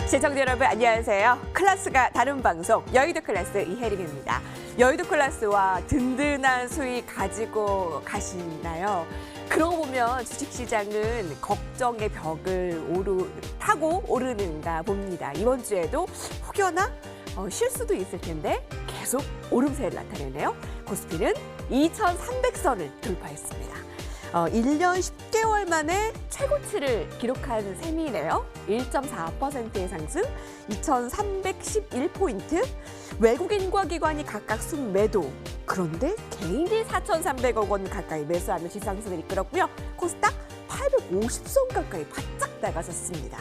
시청자 여러분 안녕하세요. 클래스가 다른 방송 여의도 클래스 이혜림입니다. 여의도 클래스와 든든한 수익 가지고 가시나요? 그러고 보면 주식시장은 걱정의 벽을 타고 오르는가 봅니다. 이번 주에도 혹여나 쉴 수도 있을 텐데 계속 오름세를 나타내네요. 코스피는 2,300선을 돌파했습니다. 1년 10개월 만에 최고치를 기록한 셈이네요. 1.4%의 상승, 2,311포인트, 외국인과 기관이 각각 순매도. 그런데 개인이 4,300억 원 가까이 매수하며 지상승을 이끌었고요. 코스닥 850선 가까이 바짝 나가셨습니다.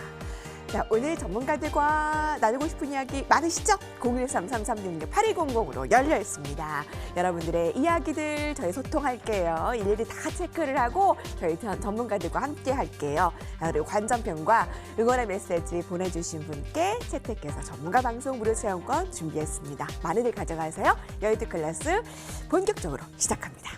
자, 오늘 전문가들과 나누고 싶은 이야기 많으시죠? 013-336-8200으로 열려 있습니다. 여러분들의 이야기들 저희 소통할게요. 일일이 다 체크를 하고 저희 전문가들과 함께 할게요. 그리고 관전평과 응원의 메시지 보내주신 분께 채택해서 전문가 방송 무료 체험권 준비했습니다. 많이들 가져가세요. 여의도 클래스 본격적으로 시작합니다.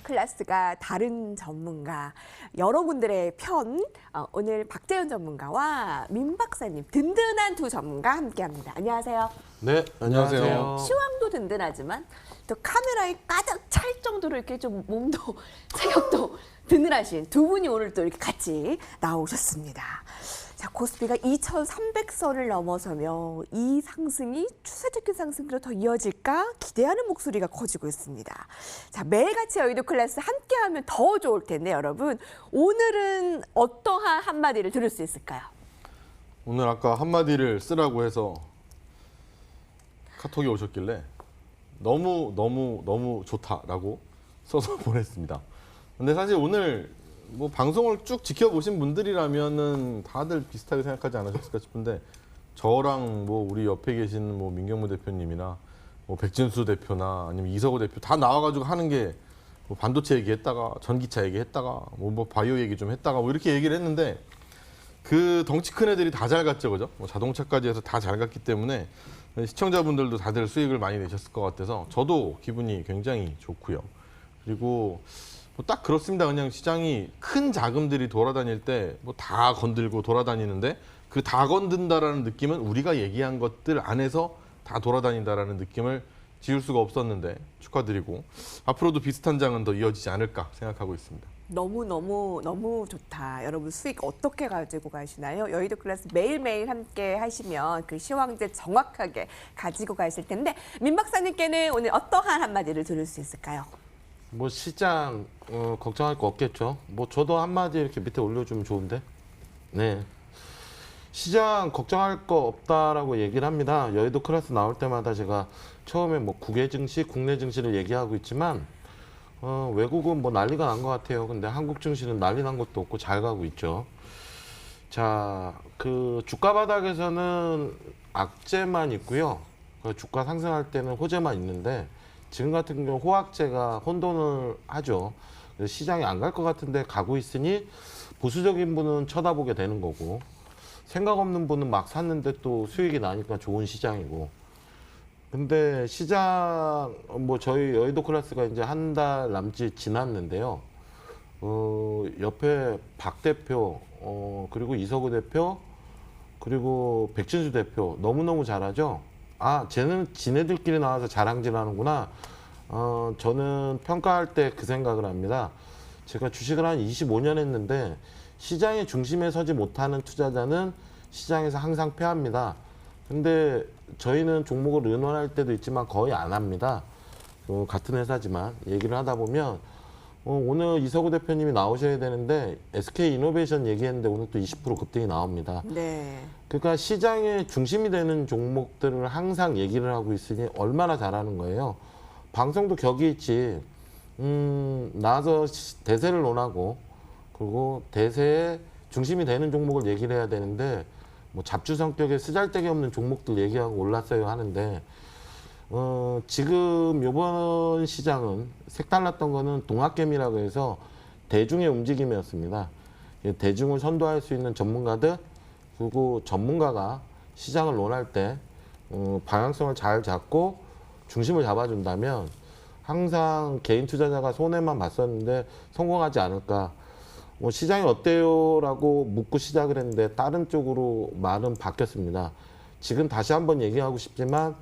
클래스가 다른 전문가, 여러분들의 편, 오늘 박재현 전문가와 민 박사님, 든든한 두 전문가 함께합니다. 안녕하세요. 네, 안녕하세요. 시황도 든든하지만 또 카메라에 가득 찰 정도로 이렇게 좀 몸도 체격도 든든하신 두 분이 오늘 또 이렇게 같이 나오셨습니다. 자, 코스피가 2,300선을 넘어서며 이 상승이 추세적인 상승으로 더 이어질까 기대하는 목소리가 커지고 있습니다. 자, 매일같이 여의도 클래스 함께하면 더 좋을 텐데 여러분 오늘은 어떠한 한마디를 들을 수 있을까요? 오늘 아까 한마디를 쓰라고 해서 카톡이 오셨길래 너무 좋다라고 써서 보냈습니다. 근데 사실 오늘 뭐 방송을 쭉 지켜보신 분들이라면은 다들 비슷하게 생각하지 않으셨을까 싶은데 저랑 뭐 우리 옆에 계신 뭐 민경무 대표님이나 뭐 백진수 대표나 아니면 이석우 대표 다 나와가지고 하는 게 뭐 반도체 얘기했다가 전기차 얘기했다가 뭐 바이오 얘기 좀 했다가 뭐 이렇게 얘기를 했는데 그 덩치 큰 애들이 다 잘 갔죠, 그죠? 뭐 자동차까지 해서 다 잘 갔기 때문에 시청자분들도 다들 수익을 많이 내셨을 것 같아서 저도 기분이 굉장히 좋고요. 그리고 뭐 딱 그렇습니다. 그냥 시장이 큰 자금들이 돌아다닐 때 뭐 다 건들고 돌아다니는데 그 다 건든다라는 느낌은 우리가 얘기한 것들 안에서 다 돌아다닌다라는 느낌을 지울 수가 없었는데 축하드리고 앞으로도 비슷한 장은 더 이어지지 않을까 생각하고 있습니다. 너무 좋다. 여러분 수익 어떻게 가지고 가시나요? 여의도 클래스 매일매일 함께 하시면 그 시황제 정확하게 가지고 가실 텐데 민 박사님께는 오늘 어떠한 한마디를 들을 수 있을까요? 뭐 시장 걱정할 거 없겠죠. 뭐 저도 한마디 이렇게 밑에 올려주면 좋은데. 네. 시장 걱정할 거 없다라고 얘기를 합니다. 여의도 클래스 나올 때마다 제가 처음에 뭐 국외 증시, 국내 증시를 얘기하고 있지만 외국은 뭐 난리가 난 것 같아요. 근데 한국 증시는 난리 난 것도 없고 잘 가고 있죠. 자, 그 주가 바닥에서는 악재만 있고요. 그 주가 상승할 때는 호재만 있는데 지금 같은 경우 호악재가 혼돈을 하죠. 그래서 시장이 안 갈 것 같은데 가고 있으니 보수적인 분은 쳐다보게 되는 거고 생각 없는 분은 막 샀는데 또 수익이 나니까 좋은 시장이고. 근데 시장 뭐 저희 여의도 클래스가 이제 한 달 남짓 지났는데요. 옆에 박 대표 그리고 이석우 대표 그리고 백진수 대표 너무너무 잘하죠. 아, 쟤는 지네들끼리 나와서 자랑질하는구나. 저는 평가할 때 그 생각을 합니다. 제가 주식을 한 25년 했는데 시장의 중심에 서지 못하는 투자자는 시장에서 항상 패합니다. 근데 저희는 종목을 의논할 때도 있지만 거의 안 합니다. 같은 회사지만 얘기를 하다 보면 오늘 이석우 대표님이 나오셔야 되는데 SK이노베이션 얘기했는데 오늘 또 20% 급등이 나옵니다. 네. 그러니까 시장의 중심이 되는 종목들을 항상 얘기를 하고 있으니 얼마나 잘하는 거예요. 방송도 격이 있지. 나와서 대세를 논하고 그리고 대세의 중심이 되는 종목을 얘기를 해야 되는데 뭐 잡주 성격의 쓰잘데기 없는 종목들 얘기하고 올랐어요 하는데 지금 이번 시장은 색달랐던 거는 동학개미라고 해서 대중의 움직임이었습니다. 대중을 선도할 수 있는 전문가들 그리고 전문가가 시장을 논할 때 방향성을 잘 잡고 중심을 잡아준다면 항상 개인 투자자가 손해만 봤었는데 성공하지 않을까. 뭐 시장이 어때요라고 묻고 시작을 했는데 다른 쪽으로 말은 바뀌었습니다. 지금 다시 한번 얘기하고 싶지만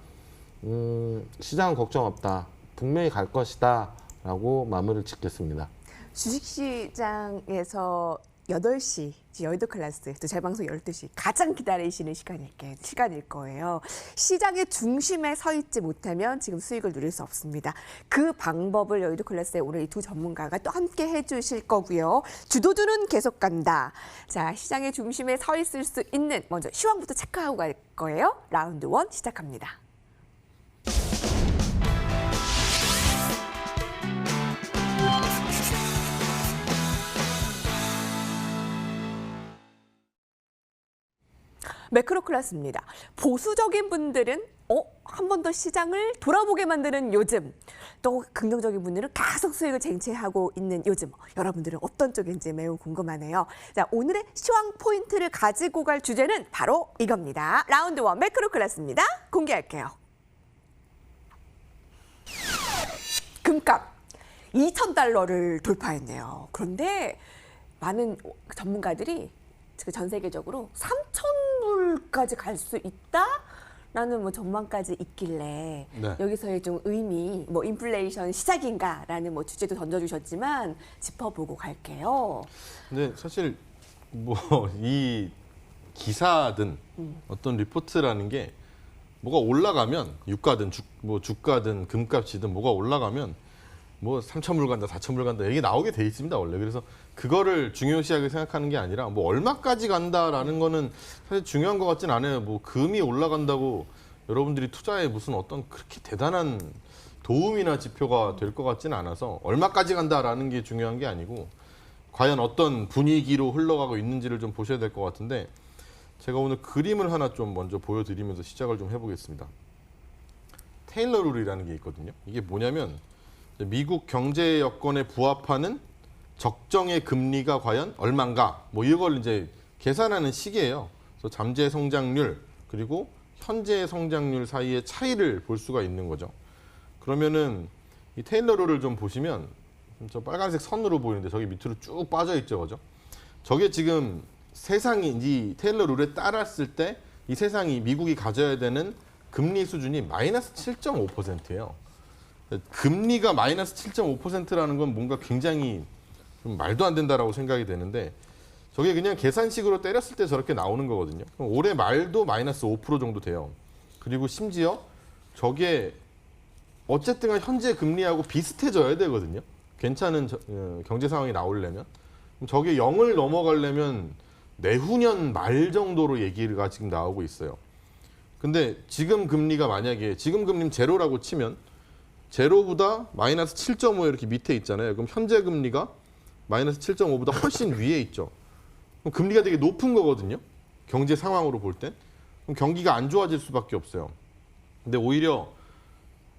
시장은 걱정 없다. 분명히 갈 것이다. 라고 마무리를 짓겠습니다. 주식시장에서 8시, 여의도 클래스, 또 재방송 12시 가장 기다리시는 시간일 거예요. 시장의 중심에 서 있지 못하면 지금 수익을 누릴 수 없습니다. 그 방법을 여의도 클래스의 오늘 이 두 전문가가 또 함께 해주실 거고요. 주도주는 계속 간다. 자, 시장의 중심에 서 있을 수 있는 먼저 시황부터 체크하고 갈 거예요. 라운드 1 시작합니다. 매크로 클래스입니다. 보수적인 분들은 한 번 더 시장을 돌아보게 만드는 요즘, 또 긍정적인 분들은 계속 수익을 쟁취하고 있는 요즘, 여러분들은 어떤 쪽인지 매우 궁금하네요. 자, 오늘의 시황 포인트를 가지고 갈 주제는 바로 이겁니다. 라운드 1 매크로 클래스입니다. 공개할게요. 금값 2,000달러를 돌파했네요. 그런데 많은 전문가들이 전 세계적으로 3,000불까지 갈 수 있다라는 뭐 전망까지 있길래 네. 여기서의 좀 의미, 뭐 인플레이션 시작인가라는 뭐 주제도 던져주셨지만 짚어보고 갈게요. 근데 사실 뭐 이 기사든 어떤 리포트라는 게 뭐가 올라가면 유가든 주가든 금값이든 뭐가 올라가면 뭐 3,000불 간다, 4,000불 간다 이게 나오게 돼 있습니다 원래. 그래서 그거를 중요시하게 생각하는 게 아니라 뭐 얼마까지 간다라는 거는 사실 중요한 것 같진 않아요. 뭐 금이 올라간다고 여러분들이 투자에 무슨 어떤 그렇게 대단한 도움이나 지표가 될 것 같지는 않아서 얼마까지 간다라는 게 중요한 게 아니고 과연 어떤 분위기로 흘러가고 있는지를 좀 보셔야 될 것 같은데 제가 오늘 그림을 하나 좀 먼저 보여드리면서 시작을 좀 해보겠습니다. 테일러 룰이라는 게 있거든요. 이게 뭐냐면 미국 경제 여건에 부합하는 적정의 금리가 과연 얼마인가 뭐 이걸 이제 계산하는 식이에요. 그래서 잠재 성장률 그리고 현재 성장률 사이의 차이를 볼 수가 있는 거죠. 그러면은 이 테일러 룰을 좀 보시면 저 빨간색 선으로 보이는데 저기 밑으로 쭉 빠져 있죠, 그죠? 저게 지금 세상이 이 테일러 룰에 따랐을 때 이 세상이 미국이 가져야 되는 금리 수준이 마이너스 7.5%예요. 금리가 마이너스 7.5%라는 건 뭔가 굉장히 좀 말도 안 된다라고 생각이 되는데 저게 그냥 계산식으로 때렸을 때 저렇게 나오는 거거든요. 그럼 올해 말도 마이너스 5% 정도 돼요. 그리고 심지어 저게 어쨌든 현재 금리하고 비슷해져야 되거든요. 괜찮은 경제 상황이 나오려면. 그럼 저게 0을 넘어가려면 내후년 말 정도로 얘기가 지금 나오고 있어요. 근데 지금 금리가 만약에 지금 금리는 제로라고 치면 제로보다 마이너스 7.5 이렇게 밑에 있잖아요. 그럼 현재 금리가 마이너스 7.5보다 훨씬 위에 있죠. 그럼 금리가 되게 높은 거거든요. 경제 상황으로 볼 땐. 그럼 경기가 안 좋아질 수밖에 없어요. 근데 오히려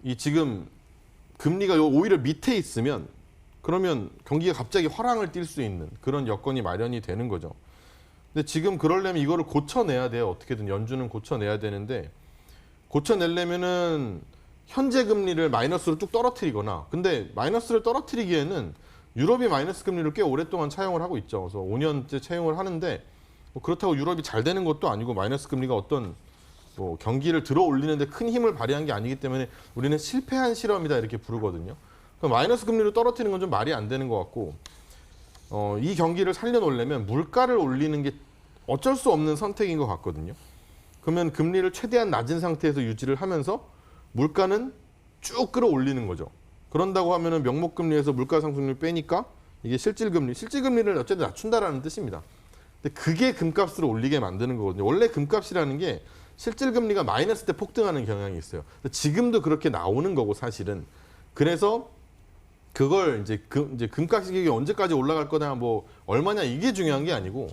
이 지금 금리가 오히려 밑에 있으면 그러면 경기가 갑자기 화랑을 띨 수 있는 그런 여건이 마련이 되는 거죠. 근데 지금 그러려면 이거를 고쳐내야 돼요. 어떻게든 연준은 고쳐내야 되는데 고쳐내려면은 현재 금리를 마이너스로 쭉 떨어뜨리거나 근데 마이너스를 떨어뜨리기에는 유럽이 마이너스 금리를 꽤 오랫동안 차용을 하고 있죠. 그래서 5년째 차용을 하는데 뭐 그렇다고 유럽이 잘 되는 것도 아니고 마이너스 금리가 어떤 뭐 경기를 들어 올리는데 큰 힘을 발휘한 게 아니기 때문에 우리는 실패한 실험이다 이렇게 부르거든요. 그럼 마이너스 금리로 떨어뜨리는 건 좀 말이 안 되는 것 같고 이 경기를 살려놓으려면 물가를 올리는 게 어쩔 수 없는 선택인 것 같거든요. 그러면 금리를 최대한 낮은 상태에서 유지를 하면서 물가는 쭉 끌어올리는 거죠. 그런다고 하면은 명목금리에서 물가 상승률 빼니까 이게 실질금리를 어쨌든 낮춘다라는 뜻입니다. 근데 그게 금값을 올리게 만드는 거거든요. 원래 금값이라는 게 실질금리가 마이너스 때 폭등하는 경향이 있어요. 지금도 그렇게 나오는 거고 사실은. 그래서 그걸 이제 금값이 언제까지 올라갈 거냐 뭐 얼마냐 이게 중요한 게 아니고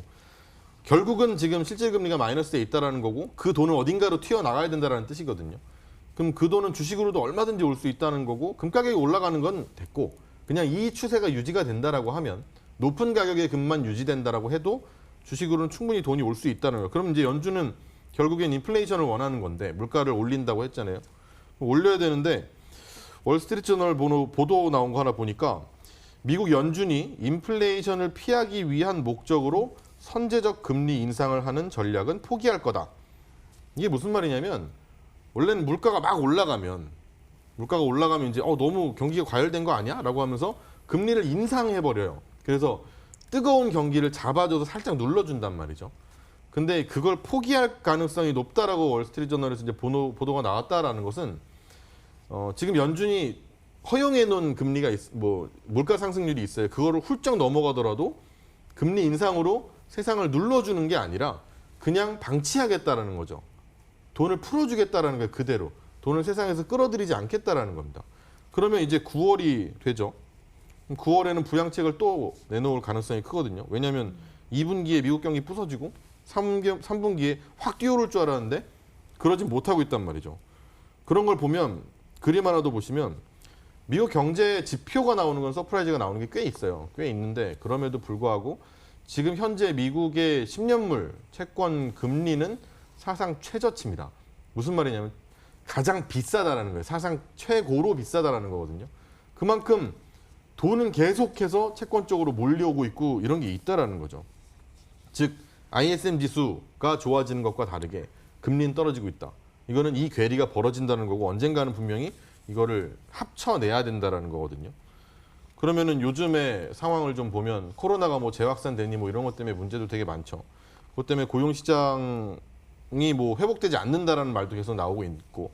결국은 지금 실질 금리가 마이너스에 있다라는 거고 그 돈은 어딘가로 튀어나가야 된다라는 뜻이거든요. 그럼 그 돈은 주식으로도 얼마든지 올 수 있다는 거고 금 가격이 올라가는 건 됐고 그냥 이 추세가 유지가 된다라고 하면 높은 가격의 금만 유지된다라고 해도 주식으로는 충분히 돈이 올 수 있다는 거예요. 그럼 이제 연준은 결국엔 인플레이션을 원하는 건데 물가를 올린다고 했잖아요. 올려야 되는데 월스트리트저널 보도 나온 거 하나 보니까 미국 연준이 인플레이션을 피하기 위한 목적으로 선제적 금리 인상을 하는 전략은 포기할 거다. 이게 무슨 말이냐면 원래는 물가가 막 올라가면 이제 너무 경기가 과열된 거 아니야? 라고 하면서 금리를 인상해 버려요. 그래서 뜨거운 경기를 잡아줘서 살짝 눌러준단 말이죠. 근데 그걸 포기할 가능성이 높다라고 월스트리트저널에서 이제 보도가 나왔다라는 것은 지금 연준이 허용해 놓은 금리가 물가 상승률이 있어요. 그거를 훌쩍 넘어가더라도 금리 인상으로 세상을 눌러주는 게 아니라 그냥 방치하겠다라는 거죠. 돈을 풀어주겠다라는 거예요. 그대로. 돈을 세상에서 끌어들이지 않겠다라는 겁니다. 그러면 이제 9월이 되죠. 9월에는 부양책을 또 내놓을 가능성이 크거든요. 왜냐하면 2분기에 미국 경기 부서지고 3분기에 확 뛰어오를 줄 알았는데 그러진 못하고 있단 말이죠. 그런 걸 보면 그림 하나 더 보시면 미국 경제 지표가 나오는 건 서프라이즈가 나오는 게 꽤 있어요. 꽤 있는데 그럼에도 불구하고 지금 현재 미국의 10년물 채권 금리는 사상 최저치입니다. 무슨 말이냐면 가장 비싸다라는 거예요. 사상 최고로 비싸다라는 거거든요. 그만큼 돈은 계속해서 채권 쪽으로 몰려오고 있고 이런 게 있다라는 거죠. 즉 ISM 지수가 좋아지는 것과 다르게 금리는 떨어지고 있다. 이거는 이 괴리가 벌어진다는 거고 언젠가는 분명히 이거를 합쳐내야 된다라는 거거든요. 그러면은 요즘의 상황을 좀 보면 코로나가 뭐 재확산되니 뭐 이런 것 때문에 문제도 되게 많죠. 그것 때문에 고용시장이 뭐 회복되지 않는다라는 말도 계속 나오고 있고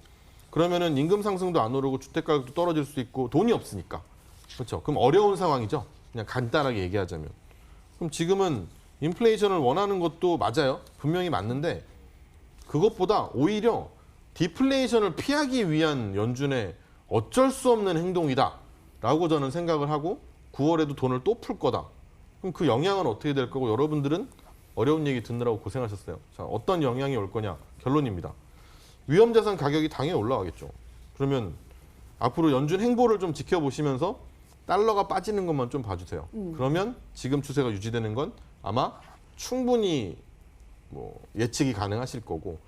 그러면은 임금 상승도 안 오르고 주택 가격도 떨어질 수 있고 돈이 없으니까 그렇죠. 그럼 어려운 상황이죠. 그냥 간단하게 얘기하자면. 그럼 지금은 인플레이션을 원하는 것도 맞아요. 분명히 맞는데 그것보다 오히려 디플레이션을 피하기 위한 연준의 어쩔 수 없는 행동이다라고 저는 생각을 하고 9월에도 돈을 또 풀 거다. 그럼 그 영향은 어떻게 될 거고 여러분들은 어려운 얘기 듣느라고 고생하셨어요. 자, 어떤 영향이 올 거냐? 결론입니다. 위험자산 가격이 당연히 올라가겠죠. 그러면 앞으로 연준 행보를 좀 지켜보시면서 달러가 빠지는 것만 좀 봐주세요. 그러면 지금 추세가 유지되는 건 아마 충분히 뭐 예측이 가능하실 거고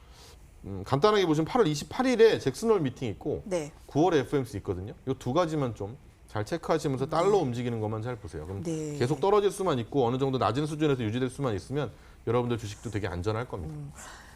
간단하게 보시면 8월 28일에 잭슨홀 미팅 있고 네. 9월에 FOMC 있거든요. 이 두 가지만 좀 잘 체크하시면서 달러 움직이는 것만 잘 보세요. 그럼 네. 계속 떨어질 수만 있고 어느 정도 낮은 수준에서 유지될 수만 있으면 여러분들 주식도 되게 안전할 겁니다.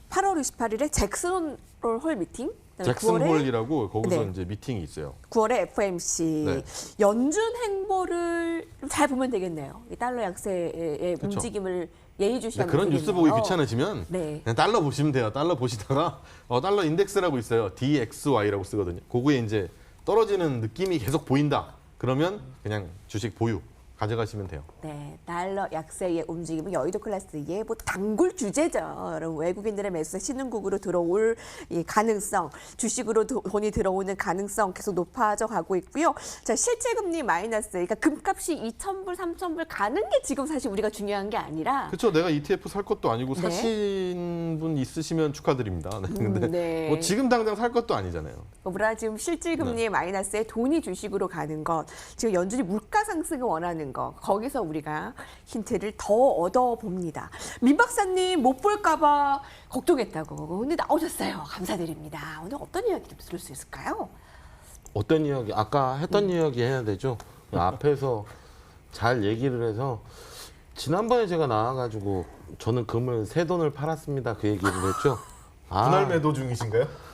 8월 28일에 잭슨홀 미팅, 그다음에 9월에 잭슨홀이라고 거기서 네. 이제 미팅이 있어요. 9월에 FOMC 네. 연준 행보를 잘 보면 되겠네요. 이 달러 약세의 그쵸. 움직임을 예의주시하면 그런 되겠네요. 뉴스 보기 귀찮으시면 네. 그냥 달러 보시면 돼요. 달러 보시다가 달러 인덱스라고 있어요. DXY라고 쓰거든요. 그거에 이제 떨어지는 느낌이 계속 보인다. 그러면 그냥 주식 보유 가져가시면 돼요. 네, 달러 약세의 움직임은 여의도 클래스의 뭐 단골 주제죠. 여러분 외국인들의 매수세 신흥국으로 들어올 이 가능성, 주식으로 돈이 들어오는 가능성 계속 높아져 가고 있고요. 자, 실제 금리 마이너스, 그러니까 금값이 2,000불, 3,000불 가는 게 지금 사실 우리가 중요한 게 아니라. 그렇죠. 내가 ETF 살 것도 아니고 네. 사신 분 있으시면 축하드립니다. 네, 근데 네. 뭐 지금 당장 살 것도 아니잖아요. 우리가 지금 실질 금리의 마이너스에 돈이 주식으로 가는 것, 지금 연준이 물가 상승을 원하는 거, 거기서 우리가 힌트를 더 얻어 봅니다. 민 박사님 못 볼까봐 걱정했다고. 근데 나오셨어요. 감사드립니다. 오늘 어떤 이야기 좀 들을 수 있을까요? 어떤 이야기? 아까 했던 이야기 해야 되죠. 그 앞에서 잘 얘기를 해서 지난번에 제가 나와가지고 저는 금을 새 돈을 팔았습니다. 그 얘기를 했죠. 분할 매도 중이신가요?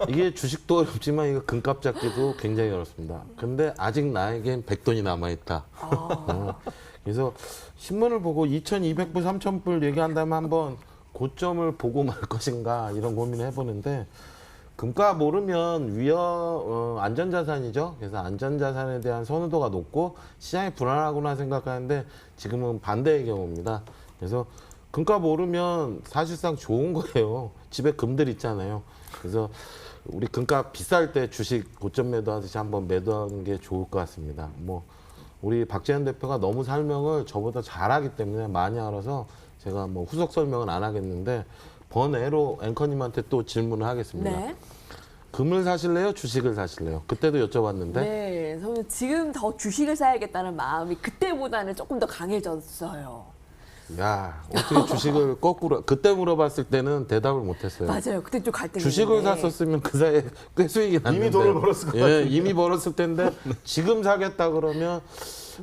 이게 주식도 어렵지만 이거 금값 잡기도 굉장히 어렵습니다. 근데 아직 나에겐 100돈이 남아있다. 그래서 신문을 보고 2,200불, 3,000불 얘기한다면 한번 고점을 보고 말 것인가 이런 고민을 해보는데 금값 오르면 안전자산이죠. 그래서 안전자산에 대한 선호도가 높고 시장이 불안하구나 생각하는데 지금은 반대의 경우입니다. 그래서 금값 오르면 사실상 좋은 거예요. 집에 금들 있잖아요. 그래서 우리 금값 비쌀 때 주식 고점 매도하듯이 한번 매도하는 게 좋을 것 같습니다. 뭐 우리 박재현 대표가 너무 설명을 저보다 잘하기 때문에 많이 알아서 제가 뭐 후속 설명은 안 하겠는데 번외로 앵커님한테 또 질문을 하겠습니다. 네. 금을 사실래요? 주식을 사실래요? 그때도 여쭤봤는데 네, 저는 지금 더 주식을 사야겠다는 마음이 그때보다는 조금 더 강해졌어요. 야 어떻게 주식을 거꾸로 그때 물어봤을 때는 대답을 못했어요. 맞아요. 그때 좀 갈등이 주식을 있는데. 샀었으면 그 사이에 꽤 수익이 났는데 이미 돈을 벌었을 것 예, 같은데. 이미 벌었을 텐데 지금 사겠다 그러면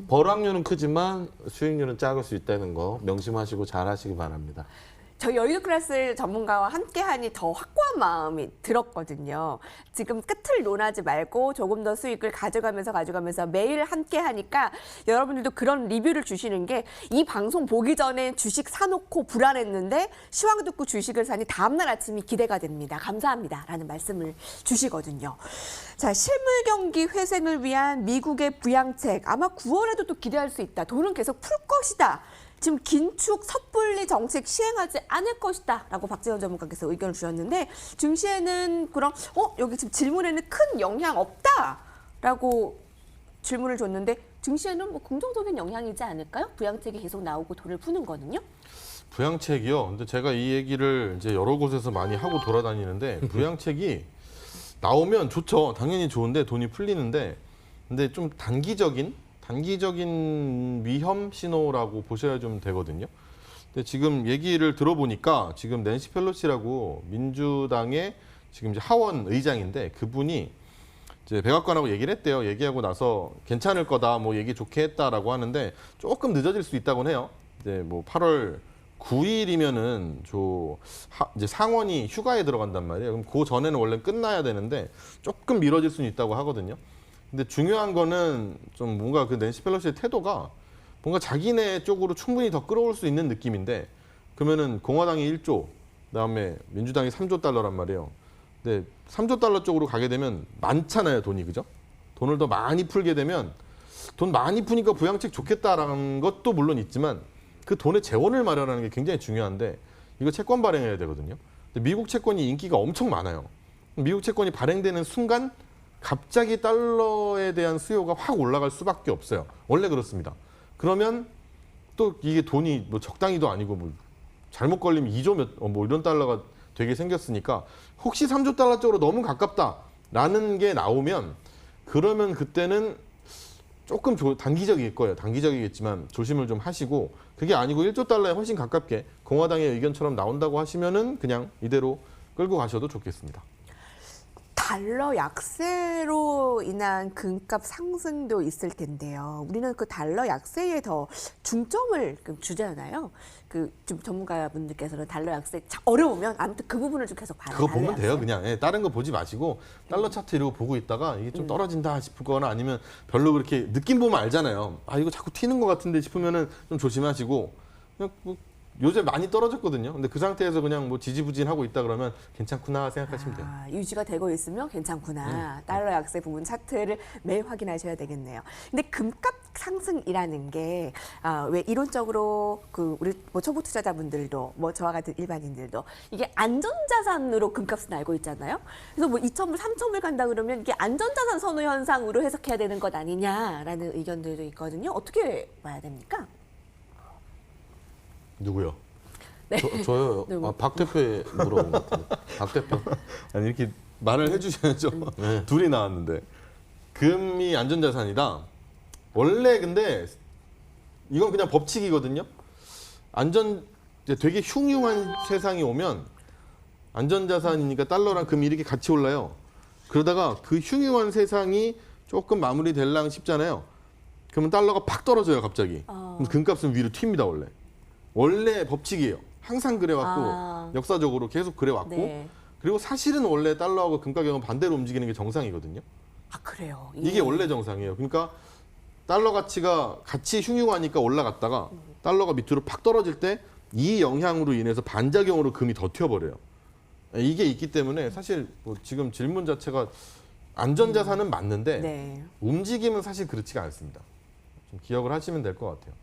벌확률은 크지만 수익률은 작을 수 있다는 거 명심하시고 잘 하시기 바랍니다. 저 여의도 클래스 전문가와 함께하니 더 확고한 마음이 들었거든요. 지금 끝을 논하지 말고 조금 더 수익을 가져가면서 매일 함께하니까 여러분들도 그런 리뷰를 주시는 게 이 방송 보기 전에 주식 사놓고 불안했는데 시황 듣고 주식을 사니 다음날 아침이 기대가 됩니다. 감사합니다. 라는 말씀을 주시거든요. 자, 실물 경기 회생을 위한 미국의 부양책 아마 9월에도 또 기대할 수 있다. 돈은 계속 풀 것이다. 지금 긴축 섣불리 정책 시행하지 않을 것이다라고 박재현 전문가께서 의견을 주셨는데 증시에는 그럼 여기 지금 질문에는 큰 영향 없다라고 질문을 줬는데 증시에는 뭐 긍정적인 영향이지 않을까요? 부양책이 계속 나오고 돈을 푸는 거는요? 부양책이요. 근데 제가 이 얘기를 이제 여러 곳에서 많이 하고 돌아다니는데 부양책이 나오면 좋죠. 당연히 좋은데 돈이 풀리는데 근데 좀 단기적인 위험 신호라고 보셔야 좀 되거든요. 근데 지금 얘기를 들어보니까 지금 낸시 펠로시라고 민주당의 지금 이제 하원 의장인데 그분이 이제 백악관하고 얘기를 했대요. 얘기하고 나서 괜찮을 거다, 뭐 얘기 좋게 했다라고 하는데 조금 늦어질 수 있다고 해요. 이제 뭐 8월 9일이면은 이제 상원이 휴가에 들어간단 말이에요. 그럼 그 전에는 원래 끝나야 되는데 조금 미뤄질 수는 있다고 하거든요. 근데 중요한 거는 좀 뭔가 그 낸시 펠로시의 태도가 뭔가 자기네 쪽으로 충분히 더 끌어올 수 있는 느낌인데 그러면은 공화당이 1조, 그다음에 민주당이 3조 달러란 말이에요. 근데 3조 달러 쪽으로 가게 되면 많잖아요, 돈이. 그죠? 돈을 더 많이 풀게 되면 돈 많이 푸니까 부양책 좋겠다라는 것도 물론 있지만 그 돈의 재원을 마련하는 게 굉장히 중요한데 이거 채권 발행해야 되거든요. 근데 미국 채권이 인기가 엄청 많아요. 미국 채권이 발행되는 순간 갑자기 달러에 대한 수요가 확 올라갈 수밖에 없어요. 원래 그렇습니다. 그러면 또 이게 돈이 뭐 적당히도 아니고 뭐 잘못 걸리면 2조 뭐 이런 달러가 되게 생겼으니까 혹시 3조 달러 쪽으로 너무 가깝다라는 게 나오면 그러면 그때는 조금 단기적일 거예요. 단기적이겠지만 조심을 좀 하시고 그게 아니고 1조 달러에 훨씬 가깝게 공화당의 의견처럼 나온다고 하시면은 그냥 이대로 끌고 가셔도 좋겠습니다. 달러 약세로 인한 금값 상승도 있을 텐데요. 우리는 그 달러 약세에 더 중점을 주잖아요. 좀 전문가분들께서는 달러 약세 어려우면 아무튼 그 부분을 좀 계속 봐요. 그거 보면 돼요. 그냥 다른 거 보지 마시고 달러 차트 이러고 보고 있다가 이게 좀 떨어진다 싶거나 아니면 별로 그렇게 느낌 보면 알잖아요. 아 이거 자꾸 튀는 것 같은데 싶으면은 좀 조심하시고 그냥 뭐 요새 많이 떨어졌거든요. 근데 그 상태에서 그냥 뭐 지지부진하고 있다 그러면 괜찮구나 생각하시면 돼요. 유지가 되고 있으면 괜찮구나. 달러 약세 부분 차트를 매일 확인하셔야 되겠네요. 근데 금값 상승이라는 게 왜 이론적으로 우리 뭐 초보 투자자분들도 뭐 저와 같은 일반인들도 이게 안전자산으로 금값은 알고 있잖아요. 그래서 뭐 2,000불, 3,000불 간다 그러면 이게 안전자산 선호 현상으로 해석해야 되는 것 아니냐라는 의견들도 있거든요. 어떻게 봐야 됩니까? 누구요? 네. 저요. 누구? 박 대표에 물어본 것 같은데. 박 대표. 아니 이렇게 말을 해주셔야죠. 둘이 나왔는데 금이 안전자산이다. 원래 근데 이건 그냥 법칙이거든요. 이제 되게 흉흉한 세상이 오면 안전자산이니까 달러랑 금이 이렇게 같이 올라요. 그러다가 그 흉흉한 세상이 조금 마무리될랑 싶잖아요. 그러면 달러가 팍 떨어져요 갑자기. 그럼 금값은 위로 튑니다 원래. 원래 법칙이에요. 항상 그래왔고 역사적으로 계속 그래왔고 네. 그리고 사실은 원래 달러하고 금 가격은 반대로 움직이는 게 정상이거든요. 아 그래요. 이게 원래 정상이에요. 그러니까 달러 가치가 같이 흉흉하니까 올라갔다가 달러가 밑으로 팍 떨어질 때 이 영향으로 인해서 반작용으로 금이 더 튀어버려요. 이게 있기 때문에 사실 뭐 지금 질문 자체가 안전자산은 맞는데 네. 움직임은 사실 그렇지가 않습니다. 좀 기억을 하시면 될 것 같아요.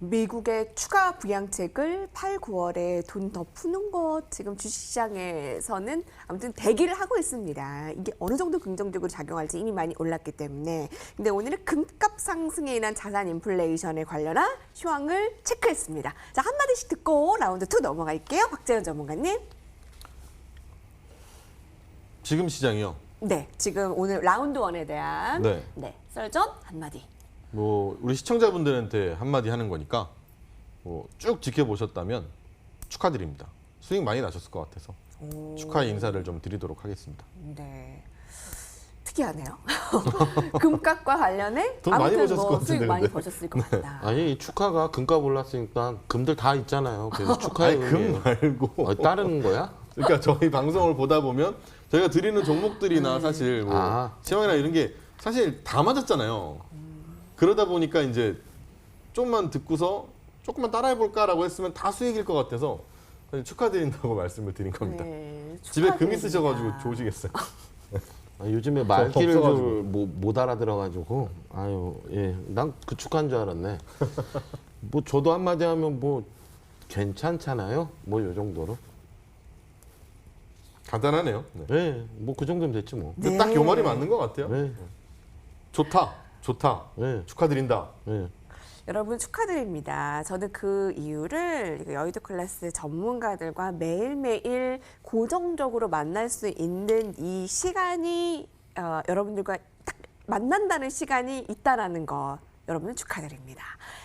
미국의 추가 부양책을 8, 9월에 돈 더 푸는 것 지금 주식시장에서는 아무튼 대기를 하고 있습니다. 이게 어느 정도 긍정적으로 작용할지 이미 많이 올랐기 때문에. 근데 오늘은 금값 상승에 인한 자산 인플레이션에 관련한 시황을 체크했습니다. 자, 한마디씩 듣고 라운드 2 넘어갈게요. 박재현 전문가님. 지금 시장이요. 네, 지금 오늘 라운드 1에 대한 네. 썰전 한마디. 뭐 우리 시청자분들한테 한마디 하는 거니까 뭐 쭉 지켜보셨다면 축하드립니다. 수익 많이 나셨을 것 같아서 축하의 인사를 좀 드리도록 하겠습니다. 네. 특이하네요. 금값과 관련해 돈 많이 아무튼 버셨을 뭐 것 같은데, 수익 많이 근데. 버셨을 것 같다. 아니 이 축하가 금값 올랐으니까 금들 다 있잖아요. 그래서 축하의 아니, 금 의미예요. 말고 따르는 거야? 그러니까 저희 방송을 보다 보면 저희가 드리는 종목들이나 사실 뭐 아. 시황이나 이런 게 사실 다 맞았잖아요. 그러다 보니까 이제 좀만 듣고서 조금만 따라해볼까라고 했으면 다 수익일 것 같아서 축하드린다고 말씀을 드린 겁니다. 네, 집에 금 축하드립니다. 있으셔가지고 좋으시겠어요. 요즘에 말귀를 없어가지고. 못 알아들어가지고 아유 예, 난 그 축하인 줄 알았네. 뭐 저도 한마디 하면 뭐 괜찮잖아요. 뭐 요 정도로. 간단하네요. 네. 예, 뭐 그 정도면 됐지 뭐. 근데 딱 요 말이 맞는 것 같아요. 네, 좋다. 네, 축하드린다. 네. 여러분 축하드립니다. 저는 그 이유를 여의도 클래스 전문가들과 매일매일 고정적으로 만날 수 있는 이 시간이 여러분들과 딱 만난다는 시간이 있다라는 거 여러분 축하드립니다.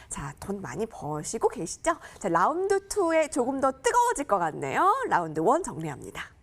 자, 돈 많이 버시고 계시죠? 자, 라운드 2에 조금 더 뜨거워질 것 같네요. 라운드 1 정리합니다.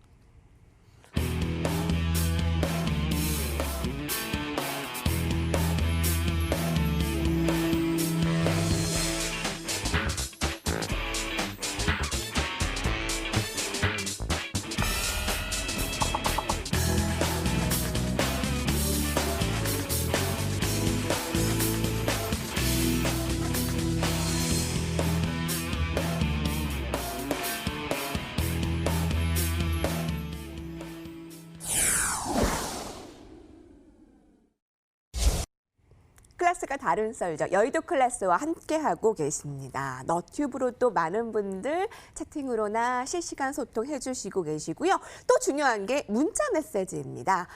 클래스가 다른 썰죠. 여의도 클래스와 함께하고 계십니다. 너튜브로 또 많은 분들 채팅으로나 실시간 소통해 주시고 계시고요. 또 중요한 게 문자 메시지입니다.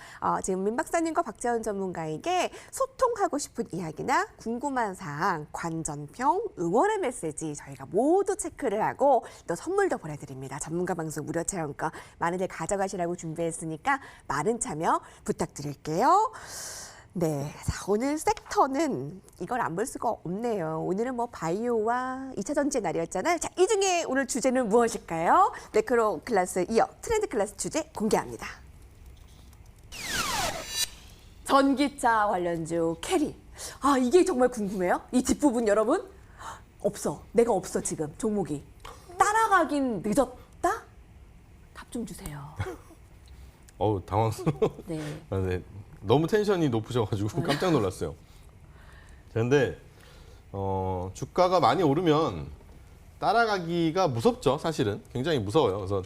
지금 민 박사님과 박재원 전문가에게 소통하고 싶은 이야기나 궁금한 사항, 관전평, 응원의 메시지 저희가 모두 체크를 하고 또 선물도 보내드립니다. 전문가 방송 무료 체험권 많이들 가져가시라고 준비했으니까 많은 참여 부탁드릴게요. 네, 자, 오늘 섹터는 이걸 안 볼 수가 없네요. 오늘은 뭐 바이오와 2차 전지의 날이었잖아요. 자, 이 중에 오늘 주제는 무엇일까요? 매크로 클래스 이어 트렌드 클래스 주제 공개합니다. 전기차 관련주 캐리. 아, 이게 정말 궁금해요. 이 뒷부분 여러분 없어. 내가 없어 지금 종목이. 따라가긴 늦었다? 답 좀 주세요. 어우 당황스러워. 네. 네. 너무 텐션이 높으셔가지고 깜짝 놀랐어요. 그런데 주가가 많이 오르면 따라가기가 무섭죠. 사실은 굉장히 무서워요. 그래서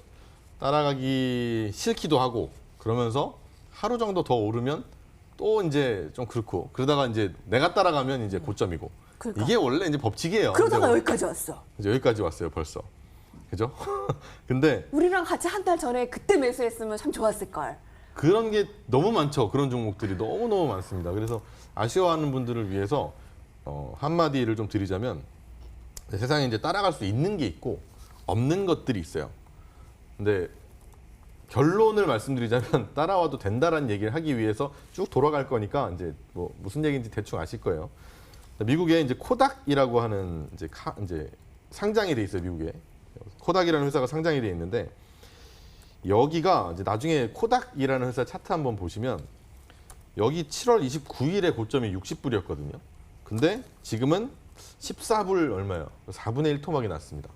따라가기 싫기도 하고 그러면서 하루 정도 더 오르면 또 이제 좀 그렇고 그러다가 이제 내가 따라가면 이제 고점이고 그러니까. 이게 원래 이제 법칙이에요. 그러다가 근데 여기까지 왔어. 이제 여기까지 왔어요 벌써. 그죠? 근데 우리랑 같이 한 달 전에 그때 매수했으면 참 좋았을 걸. 그런 게 너무 많죠. 그런 종목들이 너무너무 많습니다. 그래서 아쉬워하는 분들을 위해서 한마디를 좀 드리자면 세상에 이제 따라갈 수 있는 게 있고 없는 것들이 있어요. 근데 결론을 말씀드리자면 따라와도 된다라는 얘기를 하기 위해서 쭉 돌아갈 거니까 이제 뭐 무슨 얘기인지 대충 아실 거예요. 미국에 이제 코닥이라고 하는 이제 상장이 돼 있어요. 미국에 코닥이라는 회사가 상장이 돼 있는데 여기가 이제 나중에 코닥이라는 회사 차트 한번 보시면 여기 7월 29일에 고점이 60불이었거든요. 근데 지금은 14불 얼마예요? 4분의 1 토막이 났습니다.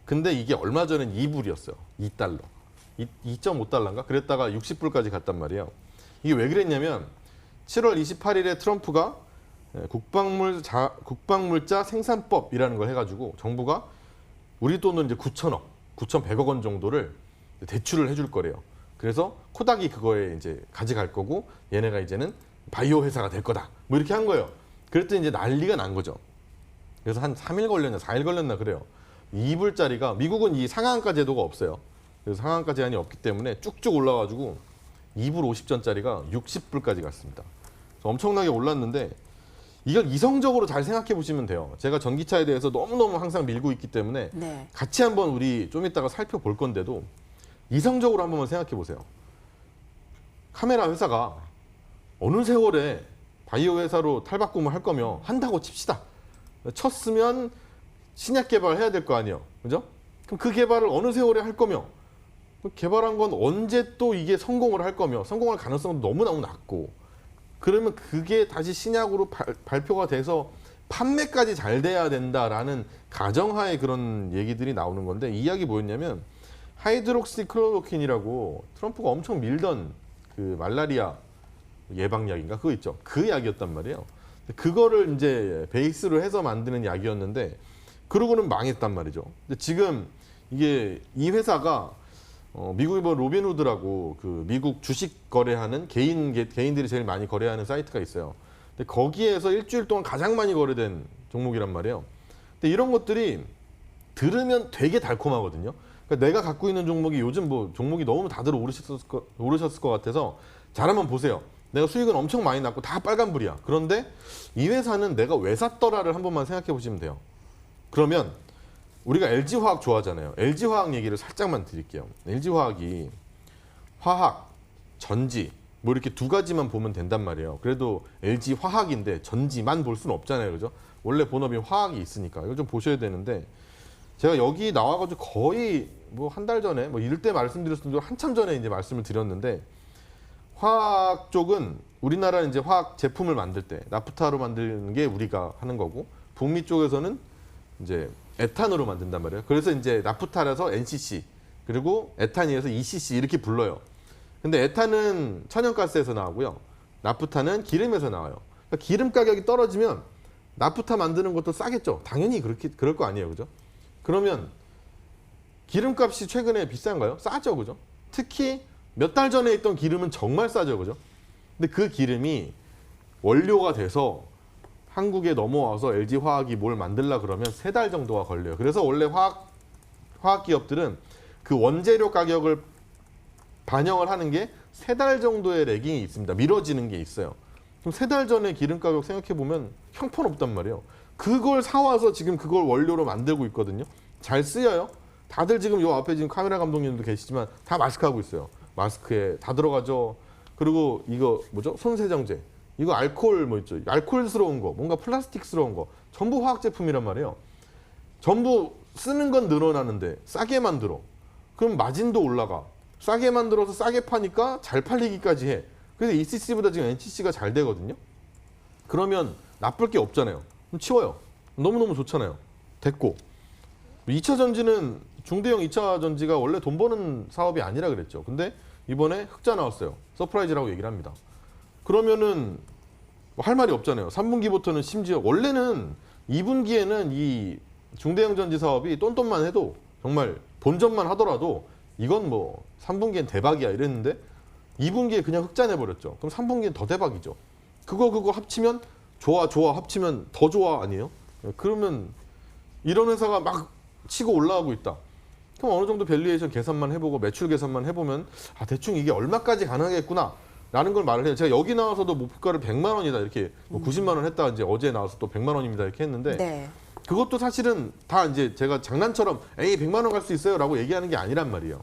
근데 이게 얼마 전엔 2불이었어요. 2달러. 2.5달러인가? 그랬다가 60불까지 갔단 말이에요. 이게 왜 그랬냐면 7월 28일에 트럼프가 국방물자 생산법이라는 걸 해가지고 정부가 우리 돈으로 이제 9,100억 원 정도를 대출을 해줄 거래요. 그래서 코닥이 그거에 이제 가져갈 거고 얘네가 이제는 바이오 회사가 될 거다. 뭐 이렇게 한 거예요. 그랬더니 이제 난리가 난 거죠. 그래서 한 3일 걸렸나 4일 걸렸나 그래요. 2불짜리가 미국은 이 상한가 제도가 없어요. 그래서 상한가 제한이 없기 때문에 쭉쭉 올라가지고 2불 50전짜리가 60불까지 갔습니다. 그래서 엄청나게 올랐는데 이걸 이성적으로 잘 생각해 보시면 돼요. 제가 전기차에 대해서 너무너무 항상 밀고 있기 때문에 네. 같이 한번 우리 좀 이따가 살펴볼 건데도 이성적으로 한 번만 생각해 보세요. 카메라 회사가 어느 세월에 바이오 회사로 탈바꿈을 할 거며 한다고 칩시다. 쳤으면 신약 개발해야 될 거 아니에요. 그죠? 그럼 그 개발을 어느 세월에 할 거며 개발한 건 언제 또 이게 성공을 할 거며 성공할 가능성은 너무너무 낮고 그러면 그게 다시 신약으로 발표가 돼서 판매까지 잘 돼야 된다라는 가정하에 그런 얘기들이 나오는 건데 이 이야기 뭐였냐면 하이드록시클로로퀸이라고 트럼프가 엄청 밀던 그 말라리아 예방약인가 그거 있죠. 그 약이었단 말이에요. 그거를 이제 베이스로 해서 만드는 약이었는데 그러고는 망했단 말이죠. 근데 지금 이게 이 회사가 미국의 뭐 로빈후드라고 그 미국 주식 거래하는 개인들이 제일 많이 거래하는 사이트가 있어요. 근데 거기에서 일주일 동안 가장 많이 거래된 종목이란 말이에요. 근데 이런 것들이 들으면 되게 달콤하거든요. 그러니까 내가 갖고 있는 종목이 요즘 뭐 종목이 너무 다들 오르셨을 것 같아서 잘 한번 보세요. 내가 수익은 엄청 많이 났고 다 빨간불이야. 그런데 이 회사는 내가 왜 샀더라를 한 번만 생각해 보시면 돼요. 그러면 우리가 LG화학 좋아하잖아요. LG화학 얘기를 살짝만 드릴게요. LG화학이 화학, 전지 뭐 이렇게 두 가지만 보면 된단 말이에요. 그래도 LG화학인데 전지만 볼 수는 없잖아요. 그죠? 원래 본업이 화학이 있으니까 이걸 좀 보셔야 되는데 제가 여기 나와가지고 거의 뭐 한 달 전에 뭐 이럴 때 말씀드렸을 한참 전에 이제 말씀을 드렸는데 화학 쪽은 우리나라는 이제 화학 제품을 만들 때 나프타로 만드는 게 우리가 하는 거고 북미 쪽에서는 이제 에탄으로 만든단 말이에요. 그래서 이제 나프타라서 NCC 그리고 에탄이라서 ECC 이렇게 불러요. 근데 에탄은 천연가스에서 나오고요. 나프타는 기름에서 나와요. 그러니까 기름 가격이 떨어지면 나프타 만드는 것도 싸겠죠. 당연히 그럴 거 아니에요. 그죠? 그러면 기름값이 최근에 비싼가요? 싸죠. 그죠? 특히 몇 달 전에 있던 기름은 정말 싸죠. 그죠? 근데 그 기름이 원료가 돼서 한국에 넘어와서 LG화학이 뭘 만들라 그러면 3달 정도가 걸려요. 그래서 원래 화학 기업들은 그 원재료 가격을 반영을 하는 게 3달 정도의 래깅이 있습니다. 미뤄지는 게 있어요. 그럼 3달 전에 기름 가격 생각해 보면 형편없단 말이에요. 그걸 사와서 지금 그걸 원료로 만들고 있거든요. 잘 쓰여요. 다들 지금 요 앞에 지금 카메라 감독님도 계시지만 다 마스크 하고 있어요. 마스크에 다 들어가죠. 그리고 이거 뭐죠? 손세정제. 이거 알코올 뭐 있죠? 알코올스러운 거, 뭔가 플라스틱스러운 거 전부 화학 제품이란 말이에요. 전부 쓰는 건 늘어나는데 싸게 만들어. 그럼 마진도 올라가. 싸게 만들어서 싸게 파니까 잘 팔리기까지 해. 그래서 ECC보다 지금 NCC가 잘 되거든요. 그러면 나쁠 게 없잖아요. 그럼 치워요. 너무너무 좋잖아요. 됐고. 2차 전지는 중대형 2차 전지가 원래 돈 버는 사업이 아니라 그랬죠. 근데 이번에 흑자 나왔어요. 서프라이즈라고 얘기를 합니다. 그러면은 할 말이 없잖아요. 3분기부터는 심지어 원래는 2분기에는 이 중대형 전지 사업이 똔똔만 해도 정말 본전만 하더라도 이건 뭐 3분기엔 대박이야 이랬는데 2분기에 그냥 흑자 내버렸죠. 그럼 3분기엔 더 대박이죠. 그거 합치면 좋아 합치면 더 좋아 아니에요? 그러면 이런 회사가 막 치고 올라가고 있다. 그럼 어느 정도 밸류에이션 계산만 해보고 매출 계산만 해보면 대충 이게 얼마까지 가능하겠구나 라는 걸 말을 해요. 제가 여기 나와서도 목표가를 100만 원이다 이렇게 90만 원 했다 이제 어제 나와서 또 100만 원입니다 이렇게 했는데 네. 그것도 사실은 다 이제 제가 장난처럼 100만 원 갈 수 있어요 라고 얘기하는 게 아니란 말이에요.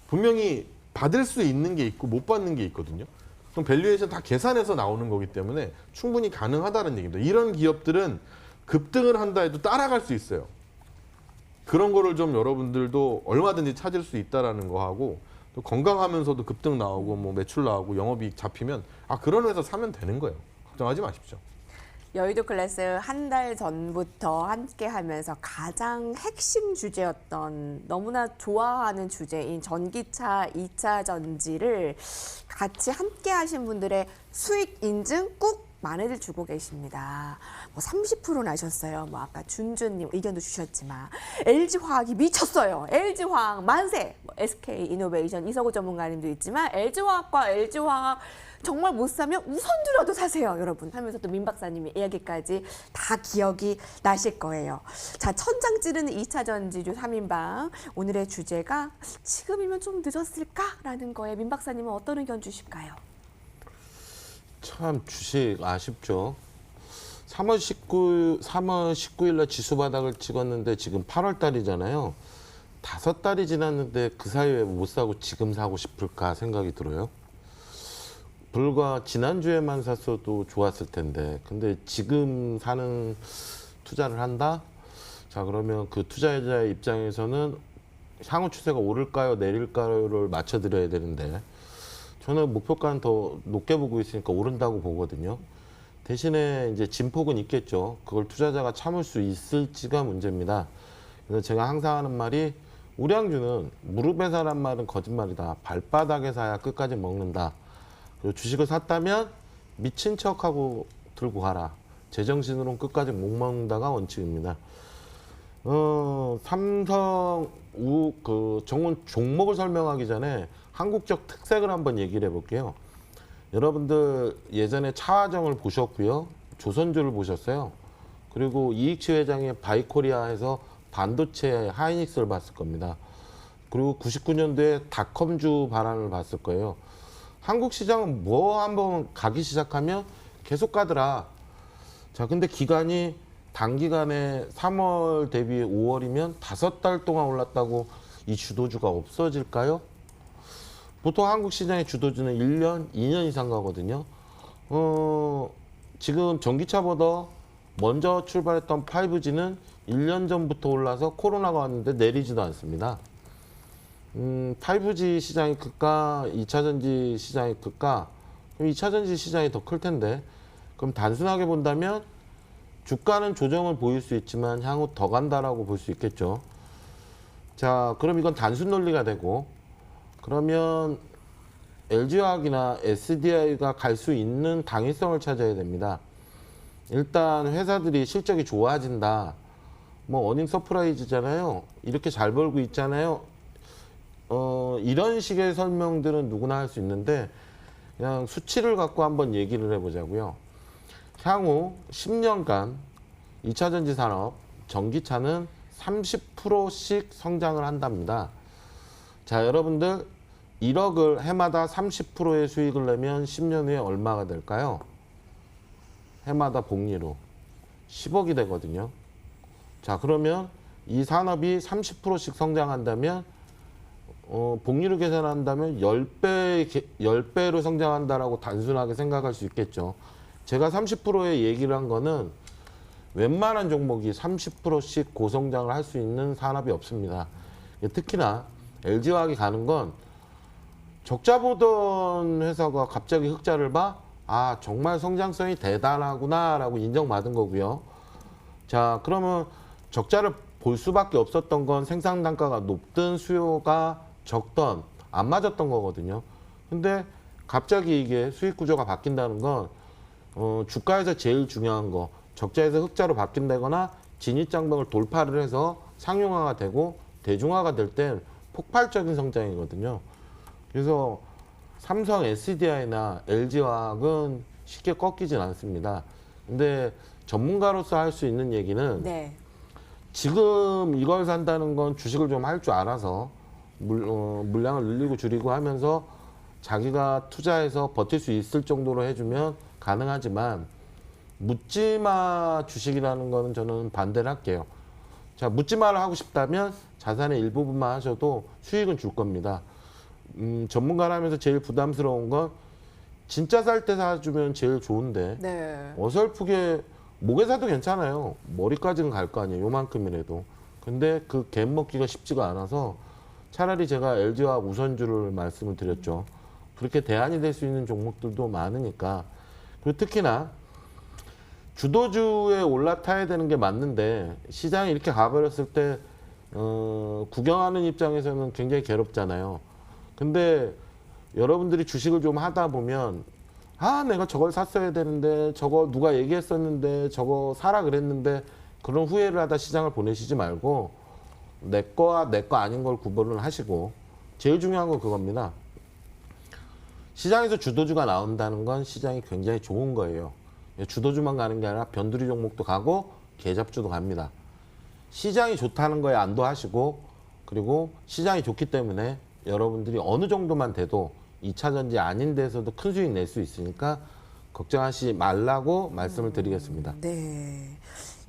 분명히 받을 수 있는 게 있고 못 받는 게 있거든요. 그럼 밸류에이션 다 계산해서 나오는 거기 때문에 충분히 가능하다는 얘기입니다. 이런 기업들은 급등을 한다 해도 따라갈 수 있어요. 그런 거를 좀 여러분들도 얼마든지 찾을 수 있다라는 거 하고 또 건강하면서도 급등 나오고 뭐 매출 나오고 영업이익 잡히면 그런 회사 사면 되는 거예요. 걱정하지 마십시오. 여의도 클래스 한 달 전부터 함께 하면서 가장 핵심 주제였던 너무나 좋아하는 주제인 전기차 2차 전지를 같이 함께 하신 분들의 수익 인증 꾹 많이들 주고 계십니다. 뭐 30% 나셨어요. 뭐 아까 준주님 의견도 주셨지만 LG화학이 미쳤어요. LG화학 만세. 뭐 SK이노베이션 이서구 전문가님도 있지만 LG화학과 LG화학 정말 못 사면 우선주라도 사세요, 여러분. 하면서 또 민 박사님의 이야기까지 다 기억이 나실 거예요. 자, 천장 찌르는 2차 전지주 3인방. 오늘의 주제가 지금이면 좀 늦었을까라는 거에 민 박사님은 어떤 의견 주실까요? 참 주식 아쉽죠. 3월 19일 날 지수 바닥을 찍었는데 지금 8월 달이잖아요. 5달이 지났는데 그 사이에 못 사고 지금 사고 싶을까 생각이 들어요. 불과 지난주에만 샀어도 좋았을 텐데 근데 지금 사는 투자를 한다? 자, 그러면 그 투자자의 입장에서는 향후 추세가 오를까요 내릴까요를 맞춰드려야 되는데 저는 목표가는 더 높게 보고 있으니까 오른다고 보거든요. 대신에 이제 진폭은 있겠죠. 그걸 투자자가 참을 수 있을지가 문제입니다. 그래서 제가 항상 하는 말이 우량주는 무릎에 사란 말은 거짓말이다. 발바닥에 사야 끝까지 먹는다. 그리고 주식을 샀다면 미친 척하고 들고 가라. 제정신으로는 끝까지 못 먹는다가 원칙입니다. 삼성 종목을 설명하기 전에 한국적 특색을 한번 얘기를 해볼게요. 여러분들 예전에 차화정을 보셨고요. 조선주를 보셨어요. 그리고 이익치 회장의 바이코리아에서 반도체 하이닉스를 봤을 겁니다. 그리고 99년도에 닷컴주 발언을 봤을 거예요. 한국 시장은 뭐 한번 가기 시작하면 계속 가더라. 자, 근데 기간이 단기간에 3월 대비 5월이면 5달 동안 올랐다고 이 주도주가 없어질까요? 보통 한국 시장의 주도주는 1년, 2년 이상 가거든요. 지금 전기차보다 먼저 출발했던 5G는 1년 전부터 올라서 코로나가 왔는데 내리지도 않습니다. 5G 시장이 클까? 2차 전지 시장이 클까? 그럼 2차 전지 시장이 더 클 텐데. 그럼 단순하게 본다면 주가는 조정을 보일 수 있지만 향후 더 간다라고 볼 수 있겠죠. 자, 그럼 이건 단순 논리가 되고 그러면 LG화학이나 SDI가 갈 수 있는 당위성을 찾아야 됩니다. 일단 회사들이 실적이 좋아진다. 뭐 어닝 서프라이즈잖아요. 이렇게 잘 벌고 있잖아요. 이런 식의 설명들은 누구나 할 수 있는데 그냥 수치를 갖고 한번 얘기를 해보자고요. 향후 10년간 2차 전지 산업, 전기차는 30%씩 성장을 한답니다. 자, 여러분들 1억을 해마다 30%의 수익을 내면 10년 후에 얼마가 될까요? 해마다 복리로 10억이 되거든요. 자, 그러면 이 산업이 30%씩 성장한다면 복리로 계산한다면 10배로 성장한다라고 단순하게 생각할 수 있겠죠. 제가 30%의 얘기를 한 거는 웬만한 종목이 30%씩 고성장을 할 수 있는 산업이 없습니다. 특히나 LG화학이 가는 건 적자 보던 회사가 갑자기 흑자를 봐? 아, 정말 성장성이 대단하구나라고 인정받은 거고요. 자, 그러면 적자를 볼 수밖에 없었던 건 생산 단가가 높든 수요가 적던 안 맞았던 거거든요. 근데 갑자기 이게 수익 구조가 바뀐다는 건 주가에서 제일 중요한 거 적자에서 흑자로 바뀐다거나 진입장벽을 돌파를 해서 상용화가 되고 대중화가 될 땐 폭발적인 성장이거든요. 그래서 삼성 SDI나 LG화학은 쉽게 꺾이진 않습니다. 근데 전문가로서 할 수 있는 얘기는 네. 지금 이걸 산다는 건 주식을 좀 할 줄 알아서 물량을 늘리고 줄이고 하면서 자기가 투자해서 버틸 수 있을 정도로 해주면 가능하지만 묻지마 주식이라는 거는 저는 반대를 할게요. 자, 묻지마를 하고 싶다면 자산의 일부분만 하셔도 수익은 줄 겁니다. 전문가라면서 제일 부담스러운 건 진짜 쌀 때 사주면 제일 좋은데 네. 어설프게 목에 사도 괜찮아요. 머리까지는 갈 거 아니에요. 요만큼이라도. 근데 그 갭 먹기가 쉽지가 않아서 차라리 제가 LG화학 우선주를 말씀을 드렸죠. 그렇게 대안이 될 수 있는 종목들도 많으니까. 그리고 특히나 주도주에 올라타야 되는 게 맞는데 시장이 이렇게 가버렸을 때 구경하는 입장에서는 굉장히 괴롭잖아요. 근데 여러분들이 주식을 좀 하다 보면 아, 내가 저걸 샀어야 되는데, 저거 누가 얘기했었는데, 저거 사라 그랬는데, 그런 후회를 하다 시장을 보내시지 말고, 내 거와 내 거 아닌 걸 구분을 하시고, 제일 중요한 건 그겁니다. 시장에서 주도주가 나온다는 건 시장이 굉장히 좋은 거예요. 주도주만 가는 게 아니라 변두리 종목도 가고, 계잡주도 갑니다. 시장이 좋다는 거에 안도하시고, 그리고 시장이 좋기 때문에 여러분들이 어느 정도만 돼도 2차 전지 아닌 데서도 큰 수익 낼 수 있으니까 걱정하지 말라고 말씀을 드리겠습니다. 네.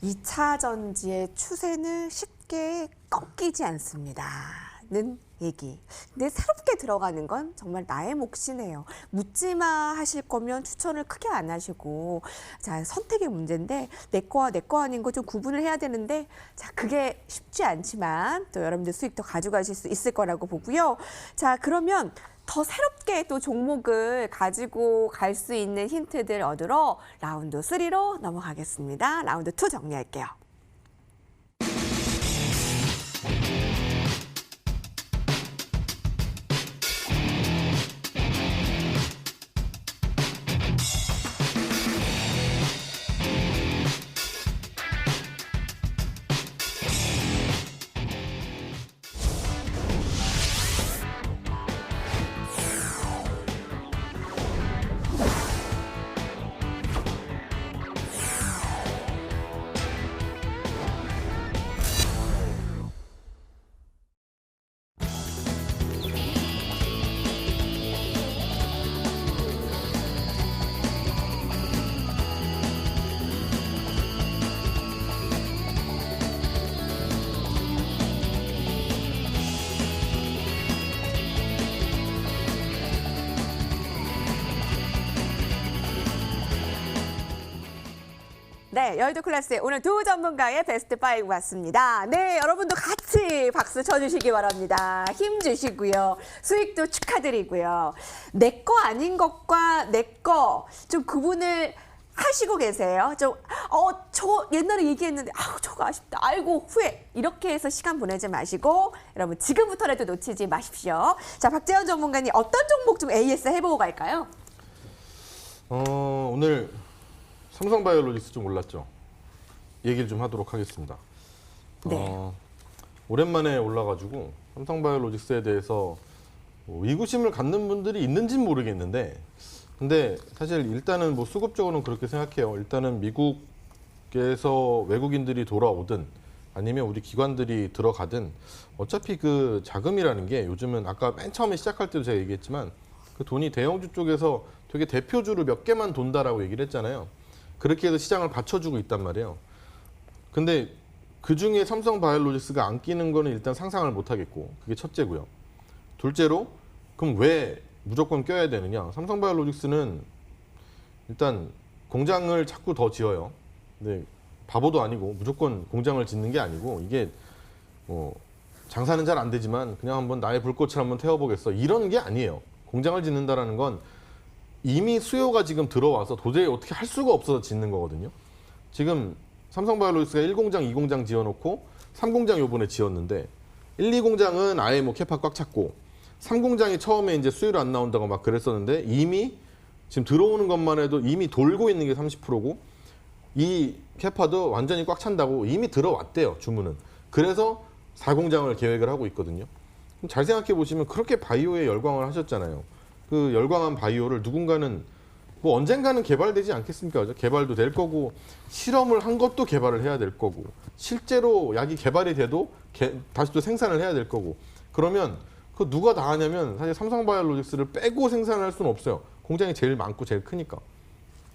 2차 전지의 추세는 쉽게 꺾이지 않습니다.는 얘기. 근데 새롭게 들어가는 건 정말 나의 몫이네요. 묻지마 하실 거면 추천을 크게 안 하시고, 자, 선택의 문제인데 내 거와 내 거 아닌 거 좀 구분을 해야 되는데, 자, 그게 쉽지 않지만 또 여러분들 수익 더 가져가실 수 있을 거라고 보고요. 자, 그러면 더 새롭게 또 종목을 가지고 갈 수 있는 힌트들 얻으러 라운드 3로 넘어가겠습니다. 라운드 2 정리할게요. 네, 여의도 클래스의 오늘 두 전문가의 베스트 5 왔습니다. 네, 여러분도 같이 박수 쳐주시기 바랍니다. 힘 주시고요. 수익도 축하드리고요. 내 거 아닌 것과 내 거 좀 구분을 하시고 계세요. 저 옛날에 얘기했는데, 저거 아쉽다. 아이고, 후회. 이렇게 해서 시간 보내지 마시고, 여러분 지금부터라도 놓치지 마십시오. 자, 박재현 전문가님, 어떤 종목 좀 AS 해보고 갈까요? 오늘 삼성바이오로직스 좀 올랐죠. 얘기를 좀 하도록 하겠습니다. 네. 오랜만에 올라가지고 삼성바이오로직스에 대해서 의구심을 갖는 분들이 있는지는 모르겠는데, 근데 사실 일단은 뭐 수급적으로는 그렇게 생각해요. 일단은 미국에서 외국인들이 돌아오든 아니면 우리 기관들이 들어가든 어차피 그 자금이라는 게 요즘은 아까 맨 처음에 시작할 때도 제가 얘기했지만 그 돈이 대형주 쪽에서 되게 대표주로 몇 개만 돈다라고 얘기를 했잖아요. 그렇게 해서 시장을 받쳐주고 있단 말이에요. 근데 그 중에 삼성바이오로직스가 안 끼는 거는 일단 상상을 못 하겠고, 그게 첫째고요. 둘째로, 그럼 왜 무조건 껴야 되느냐? 삼성바이오로직스는 일단 공장을 자꾸 더 지어요. 근데 바보도 아니고 무조건 공장을 짓는 게 아니고, 이게 뭐 장사는 잘 안 되지만 그냥 한번 나의 불꽃을 한번 태워보겠어, 이런 게 아니에요. 공장을 짓는다라는 건 이미 수요가 지금 들어와서 도저히 어떻게 할 수가 없어서 짓는 거거든요. 지금 삼성바이오로직스가 1공장, 2공장 지어놓고 3공장 요번에 지었는데 1, 2공장은 아예 뭐 캐파 꽉 찼고 3공장이 처음에 이제 수율이 안 나온다고 막 그랬었는데 이미 지금 들어오는 것만 해도 이미 돌고 있는 게 30%고 이 캐파도 완전히 꽉 찬다고 이미 들어왔대요, 주문은. 그래서 4공장을 계획을 하고 있거든요. 잘 생각해 보시면 그렇게 바이오에 열광을 하셨잖아요. 그 열광한 바이오를 누군가는 뭐 언젠가는 개발되지 않겠습니까? 그죠? 개발도 될 거고, 실험을 한 것도 개발을 해야 될 거고, 실제로 약이 개발이 돼도 다시 또 생산을 해야 될 거고, 그러면 그 누가 다 하냐면 사실 삼성바이오로직스를 빼고 생산을 할 수는 없어요. 공장이 제일 많고 제일 크니까.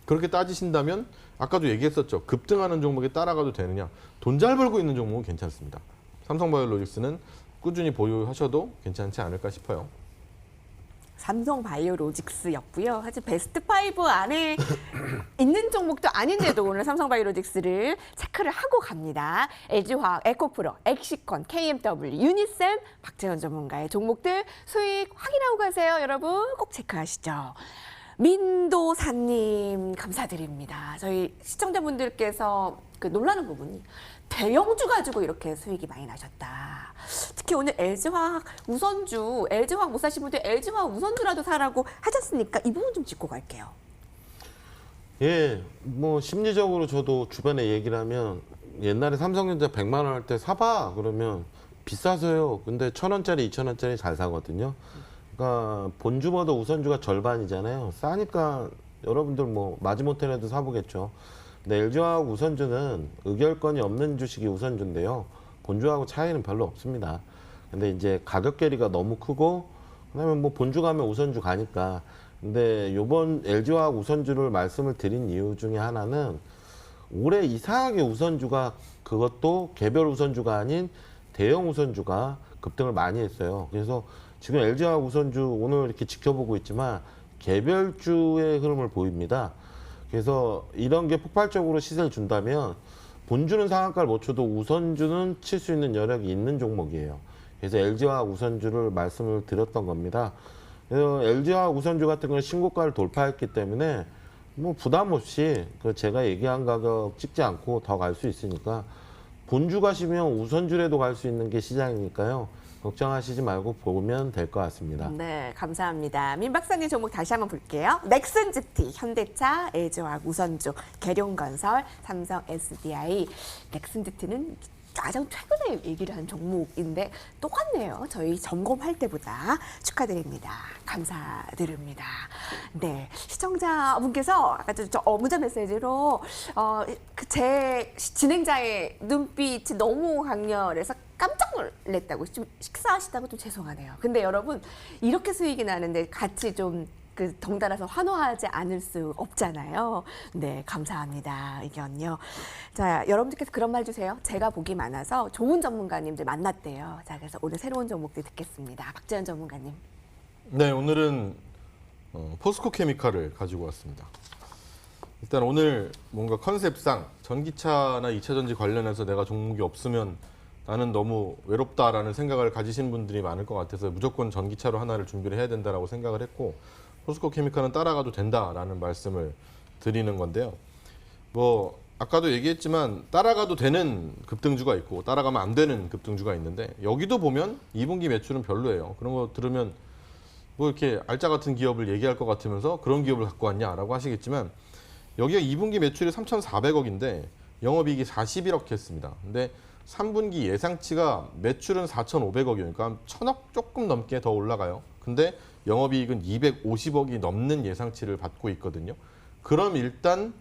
그렇게 따지신다면 아까도 얘기했었죠. 급등하는 종목에 따라가도 되느냐. 돈 잘 벌고 있는 종목은 괜찮습니다. 삼성바이오로직스는 꾸준히 보유하셔도 괜찮지 않을까 싶어요. 삼성바이오로직스였고요. 사실 베스트 5 안에 있는 종목도 아닌데도 오늘 삼성바이오로직스를 체크를 하고 갑니다. LG화학, 에코프로, 엑시콘, KMW, 유니셈, 박재현 전문가의 종목들 수익 확인하고 가세요. 여러분 꼭 체크하시죠. 민도사님 감사드립니다. 저희 시청자분들께서 그 놀라는 부분이 대형주 가지고 이렇게 수익이 많이 나셨다. 특히 오늘 LG화학 우선주, LG화학 못 사신 분들 LG화학 우선주라도 사라고 하셨으니까 이 부분 좀 짚고 갈게요. 예, 뭐 심리적으로 저도 주변에 얘기를 하면 옛날에 삼성전자 100만 원 할 때 사봐 그러면 비싸서요. 근데 1,000원짜리, 2,000원짜리 잘 사거든요. 그러니까 본주보다 우선주가 절반이잖아요. 싸니까 여러분들 뭐 마지못해라도 사보겠죠. 근데 LG화학 우선주는 의결권이 없는 주식이 우선주인데요. 본주하고 차이는 별로 없습니다. 근데 이제 가격 괴리가 너무 크고 그다음에 뭐 본주 가면 우선주 가니까. 근데 요번 LG화학 우선주를 말씀을 드린 이유 중에 하나는 올해 이상하게 우선주가 그것도 개별 우선주가 아닌 대형 우선주가 급등을 많이 했어요. 그래서 지금 LG화학 우선주 오늘 이렇게 지켜보고 있지만 개별주의 흐름을 보입니다. 그래서 이런 게 폭발적으로 시세를 준다면 본주는 상한가를 못 쳐도 우선주는 칠 수 있는 여력이 있는 종목이에요. 그래서 LG화학 우선주를 말씀을 드렸던 겁니다. 그래서 LG화학 우선주 같은 경우는 신고가를 돌파했기 때문에 뭐 부담 없이 그 제가 얘기한 가격 찍지 않고 더 갈 수 있으니까 본주 가시면 우선주라도 갈 수 있는 게 시장이니까요. 걱정하시지 말고 보면 될 것 같습니다. 네, 감사합니다. 민 박사님 종목 다시 한번 볼게요. 넥슨GT, 현대차, LG화학 우선주, 계룡건설, 삼성 SDI. 넥슨GT는 가장 최근에 얘기를 한 종목인데 똑같네요. 저희 점검할 때보다 축하드립니다. 감사드립니다. 네, 시청자분께서 아까 저 문자 메시지로 제 진행자의 눈빛이 너무 강렬해서 깜짝 놀랐다고 좀 식사하시다고 좀 죄송하네요. 근데 여러분 이렇게 수익이 나는데 같이 좀 덩달아서 환호하지 않을 수 없잖아요. 네, 감사합니다. 의견요. 자, 여러분들께서 그런 말 주세요. 제가 복이 많아서 좋은 전문가님들 만났대요. 자, 그래서 오늘 새로운 종목들 듣겠습니다. 박재현 전문가님. 네, 오늘은 포스코 케미칼을 가지고 왔습니다. 일단 오늘 뭔가 컨셉상 전기차나 2차 전지 관련해서 내가 종목이 없으면 나는 너무 외롭다라는 생각을 가지신 분들이 많을 것 같아서 무조건 전기차로 하나를 준비를 해야 된다라고 생각을 했고 포스코 케미칼은 따라가도 된다라는 말씀을 드리는 건데요. 뭐 아까도 얘기했지만 따라가도 되는 급등주가 있고 따라가면 안 되는 급등주가 있는데 여기도 보면 2분기 매출은 별로예요. 그런 거 들으면 뭐 이렇게 알짜 같은 기업을 얘기할 것 같으면서 그런 기업을 갖고 왔냐라고 하시겠지만 여기가 2분기 매출이 3,400억인데 영업이익이 41억 했습니다. 근데 3분기 예상치가 매출은 4,500억이니까 그러니까 1,000억 조금 넘게 더 올라가요. 근데 영업이익은 250억이 넘는 예상치를 받고 있거든요. 그럼 일단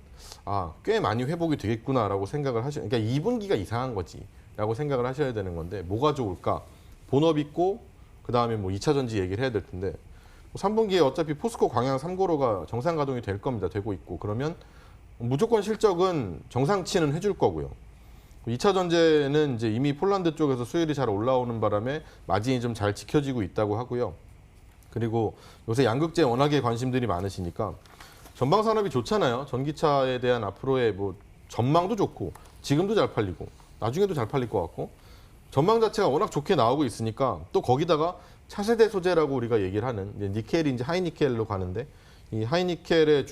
꽤 많이 회복이 되겠구나라고 생각을 하셔. 그러니까 2분기가 이상한 거지라고 생각을 하셔야 되는 건데 뭐가 좋을까? 본업 있고 그 다음에 뭐 2차 전지 얘기를 해야 될 텐데 3분기에 어차피 포스코 광양 3고로가 정상 가동이 될 겁니다. 되고 있고 그러면 무조건 실적은 정상치는 해줄 거고요. 2차 전지는 이제 이미 폴란드 쪽에서 수율이 잘 올라오는 바람에 마진이 좀 잘 지켜지고 있다고 하고요. 그리고 요새 양극재 워낙에 관심들이 많으시니까 전방 산업이 좋잖아요. 전기차에 대한 앞으로의 뭐 전망도 좋고 지금도 잘 팔리고 나중에도 잘 팔릴 것 같고 전망 자체가 워낙 좋게 나오고 있으니까 또 거기다가 차세대 소재라고 우리가 얘기를 하는 이제 니켈이 이제 하이니켈로 가는데 이 하이니켈의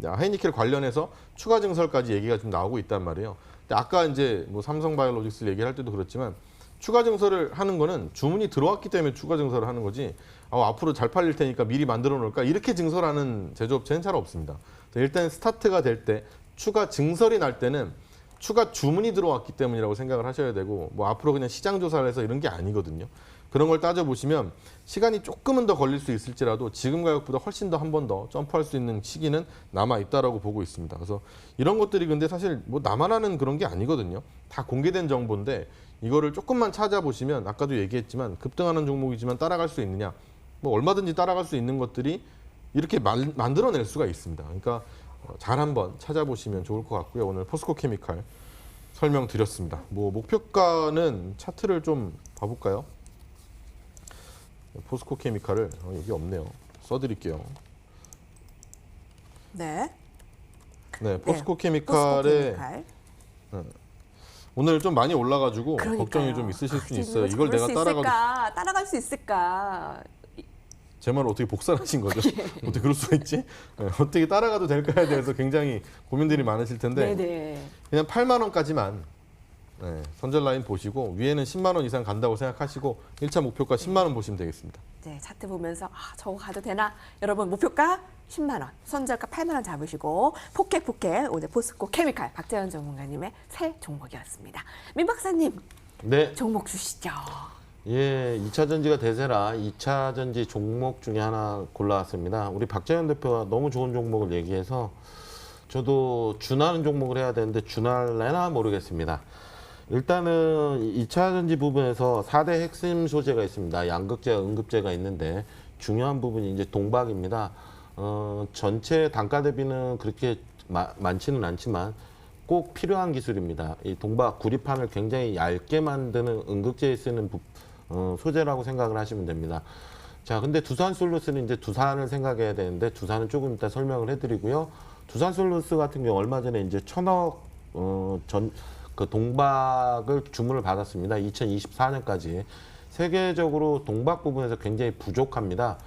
하이니켈 관련해서 추가 증설까지 얘기가 좀 나오고 있단 말이에요. 근데 아까 이제 뭐 삼성바이오로직스 얘기할 때도 그렇지만 추가 증설을 하는 거는 주문이 들어왔기 때문에 추가 증설을 하는 거지 앞으로 잘 팔릴 테니까 미리 만들어 놓을까 이렇게 증설하는 제조업체는 잘 없습니다. 일단 스타트가 될 때 추가 증설이 날 때는 추가 주문이 들어왔기 때문이라고 생각을 하셔야 되고 뭐 앞으로 그냥 시장 조사를 해서 이런 게 아니거든요. 그런 걸 따져보시면 시간이 조금은 더 걸릴 수 있을지라도 지금 가격보다 훨씬 더 한 번 더 점프할 수 있는 시기는 남아있다라고 보고 있습니다. 그래서 이런 것들이 근데 사실 뭐 나만 아는 그런 게 아니거든요. 다 공개된 정보인데 이거를 조금만 찾아보시면 아까도 얘기했지만 급등하는 종목이지만 따라갈 수 있느냐 뭐 얼마든지 따라갈 수 있는 것들이 이렇게 만들어낼 수가 있습니다. 그러니까 잘 한번 찾아보시면 좋을 것 같고요. 오늘 포스코 케미칼 설명드렸습니다. 뭐 목표가는 차트를 좀 봐볼까요? 포스코 케미칼을 여기 없네요. 써드릴게요. 네. 네, 포스코 포스코 케미칼에 케미칼. 오늘 좀 많이 올라가지고 그러니까요. 걱정이 좀 있으실 수 지금 있어요. 이걸 내가 따라갈 수 있을까? 제 말을 어떻게 복사하신 거죠? 어떻게 그럴 수가 있지? 네, 어떻게 따라가도 될까에 대해서 굉장히 고민들이 많으실 텐데 네네. 그냥 8만 원까지만 네, 선절 라인 보시고 위에는 10만 원 이상 간다고 생각하시고 1차 목표가 10만 원 보시면 되겠습니다. 네, 차트 보면서 저거 가도 되나? 여러분 목표가 10만 원, 선절가 8만 원 잡으시고 포켓 오늘 포스코 케미칼 박재현 전문가님의 새 종목이었습니다. 민 박사님 네. 종목 주시죠. 예, 2차 전지가 대세라 2차 전지 종목 중에 하나 골라왔습니다. 우리 박재현 대표가 너무 좋은 종목을 얘기해서 저도 준하는 종목을 해야 되는데 준할래나 모르겠습니다. 일단은 2차 전지 부분에서 4대 핵심 소재가 있습니다. 양극재와 음극재가 있는데 중요한 부분이 이제 동박입니다. 전체 단가 대비는 그렇게 많지는 않지만 꼭 필요한 기술입니다. 이 동박 구리판을 굉장히 얇게 만드는 음극재에 쓰는 소재라고 생각을 하시면 됩니다. 자, 근데 두산솔루스는 이제 두산을 생각해야 되는데 두산은 조금 이따 설명을 해드리고요. 두산솔루스 같은 경우 얼마 전에 이제 1,000억 그 동박을 주문을 받았습니다. 2024년까지 세계적으로 동박 부분에서 굉장히 부족합니다.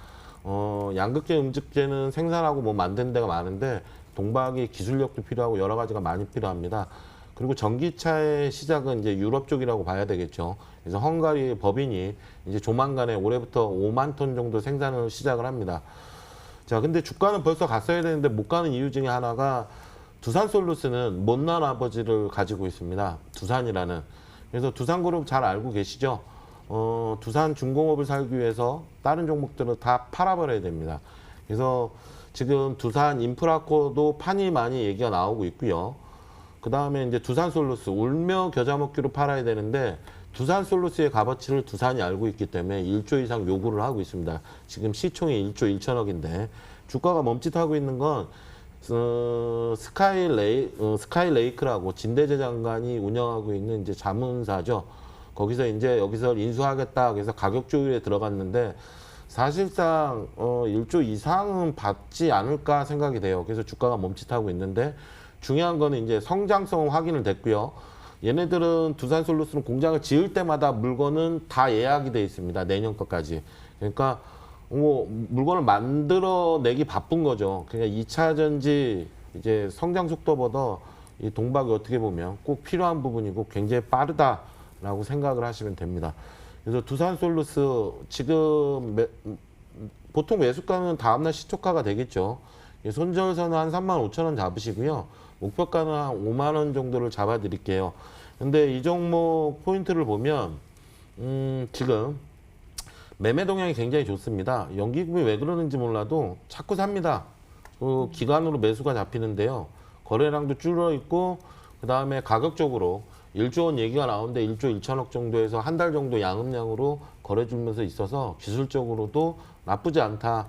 양극재, 음극재는 생산하고 뭐 만드는 데가 많은데 동박이 기술력도 필요하고 여러 가지가 많이 필요합니다. 그리고 전기차의 시작은 이제 유럽 쪽이라고 봐야 되겠죠. 그래서 헝가리 법인이 이제 조만간에 올해부터 5만 톤 정도 생산을 시작을 합니다. 자, 근데 주가는 벌써 갔어야 되는데 못 가는 이유 중에 하나가 두산솔루스는 못난 아버지를 가지고 있습니다. 두산이라는. 그래서 두산그룹 잘 알고 계시죠? 두산 중공업을 살기 위해서 다른 종목들은 다 팔아버려야 됩니다. 그래서 지금 두산 인프라코도 판이 많이 얘기가 나오고 있고요. 그 다음에 이제 두산솔루스 울며 겨자 먹기로 팔아야 되는데 두산솔루스의 값어치를 두산이 알고 있기 때문에 1조 이상 요구를 하고 있습니다. 지금 시총이 1조 1천억인데 주가가 멈칫하고 있는 건 스카이레이크라고 진대재 장관이 운영하고 있는 이제 자문사죠. 거기서 이제 여기서 인수하겠다. 그래서 가격 조율에 들어갔는데 사실상 1조 이상은 받지 않을까 생각이 돼요. 그래서 주가가 멈칫하고 있는데 중요한 거는 이제 성장성 확인을 됐고요. 얘네들은 두산솔루스는 공장을 지을 때마다 물건은 다 예약이 돼 있습니다. 내년 것까지. 그러니까 물건을 만들어내기 바쁜 거죠. 그러니까 2차 전지 이제 성장 속도보다 이 동박이 어떻게 보면 꼭 필요한 부분이고 굉장히 빠르다라고 생각을 하시면 됩니다. 그래서 두산솔루스 지금 보통 매수가는 다음날 시초가가 되겠죠. 손절선은 한 35,000원 잡으시고요. 목표가는 한 5만 원 정도를 잡아드릴게요. 근데 이 종목 포인트를 보면 지금 매매 동향이 굉장히 좋습니다. 연기금이 왜 그러는지 몰라도 자꾸 삽니다. 기간으로 매수가 잡히는데요. 거래량도 줄어 있고 그 다음에 가격적으로 1조 원 얘기가 나오는데 1조 1천억 정도에서 한 달 정도 양음량으로 거래주면서 있어서 기술적으로도 나쁘지 않다.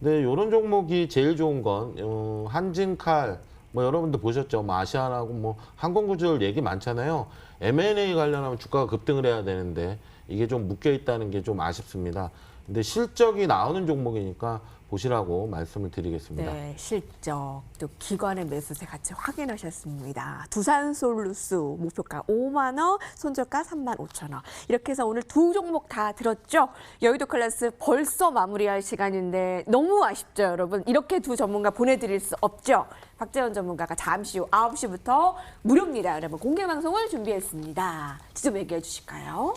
근데 이런 종목이 제일 좋은 건 한진칼 뭐 여러분들 보셨죠? 뭐 아시아나고 뭐 항공구조를 얘기 많잖아요. M&A 관련하면 주가가 급등을 해야 되는데 이게 좀 묶여 있다는 게 좀 아쉽습니다. 근데 실적이 나오는 종목이니까 보시라고 말씀을 드리겠습니다. 네, 실적 또 기관의 매수세 같이 확인하셨습니다. 두산솔루스 목표가 5만 원, 손절가 3만 5천 원. 이렇게 해서 오늘 두 종목 다 들었죠? 여의도 클래스 벌써 마무리할 시간인데 너무 아쉽죠, 여러분? 이렇게 두 전문가 보내드릴 수 없죠? 박재현 전문가가 잠시 후 9시부터 무료입니다. 여러분 공개 방송을 준비했습니다. 직접 얘기해 주실까요?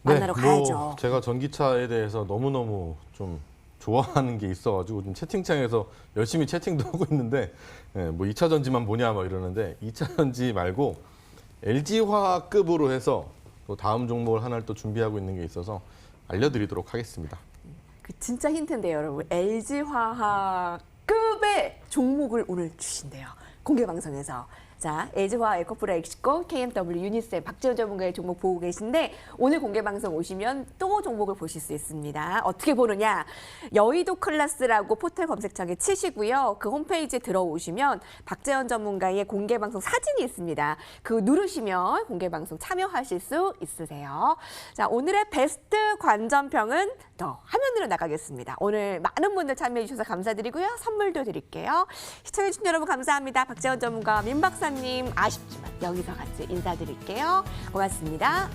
만나러 가야죠. 제가 전기차에 대해서 너무너무 좀 좋아하는 게 있어가지고 지금 채팅창에서 열심히 채팅도 하고 있는데 뭐 2차 전지만 보냐 뭐 이러는데 2차 전지 말고 LG화학급으로 해서 또 다음 종목을 하나를 또 준비하고 있는 게 있어서 알려드리도록 하겠습니다. 그 진짜 힌트인데요, 여러분. LG화학급의 종목을 오늘 주신대요. 공개 방송에서. 자, LG화학, 에코프라엑시코, KMW, 유니셀, 박재현 전문가의 종목 보고 계신데 오늘 공개 방송 오시면 또 종목을 보실 수 있습니다. 어떻게 보느냐? 여의도 클래스라고 포털 검색창에 치시고요. 그 홈페이지에 들어오시면 박재현 전문가의 공개 방송 사진이 있습니다. 그거 누르시면 공개 방송 참여하실 수 있으세요. 자, 오늘의 베스트 관전평은 더 화면으로 나가겠습니다. 오늘 많은 분들 참여해 주셔서 감사드리고요. 선물도 드릴게요. 시청해 주신 여러분 감사합니다. 박재현 전문가 민 박사님 아쉽지만 여기서 같이 인사드릴게요. 고맙습니다.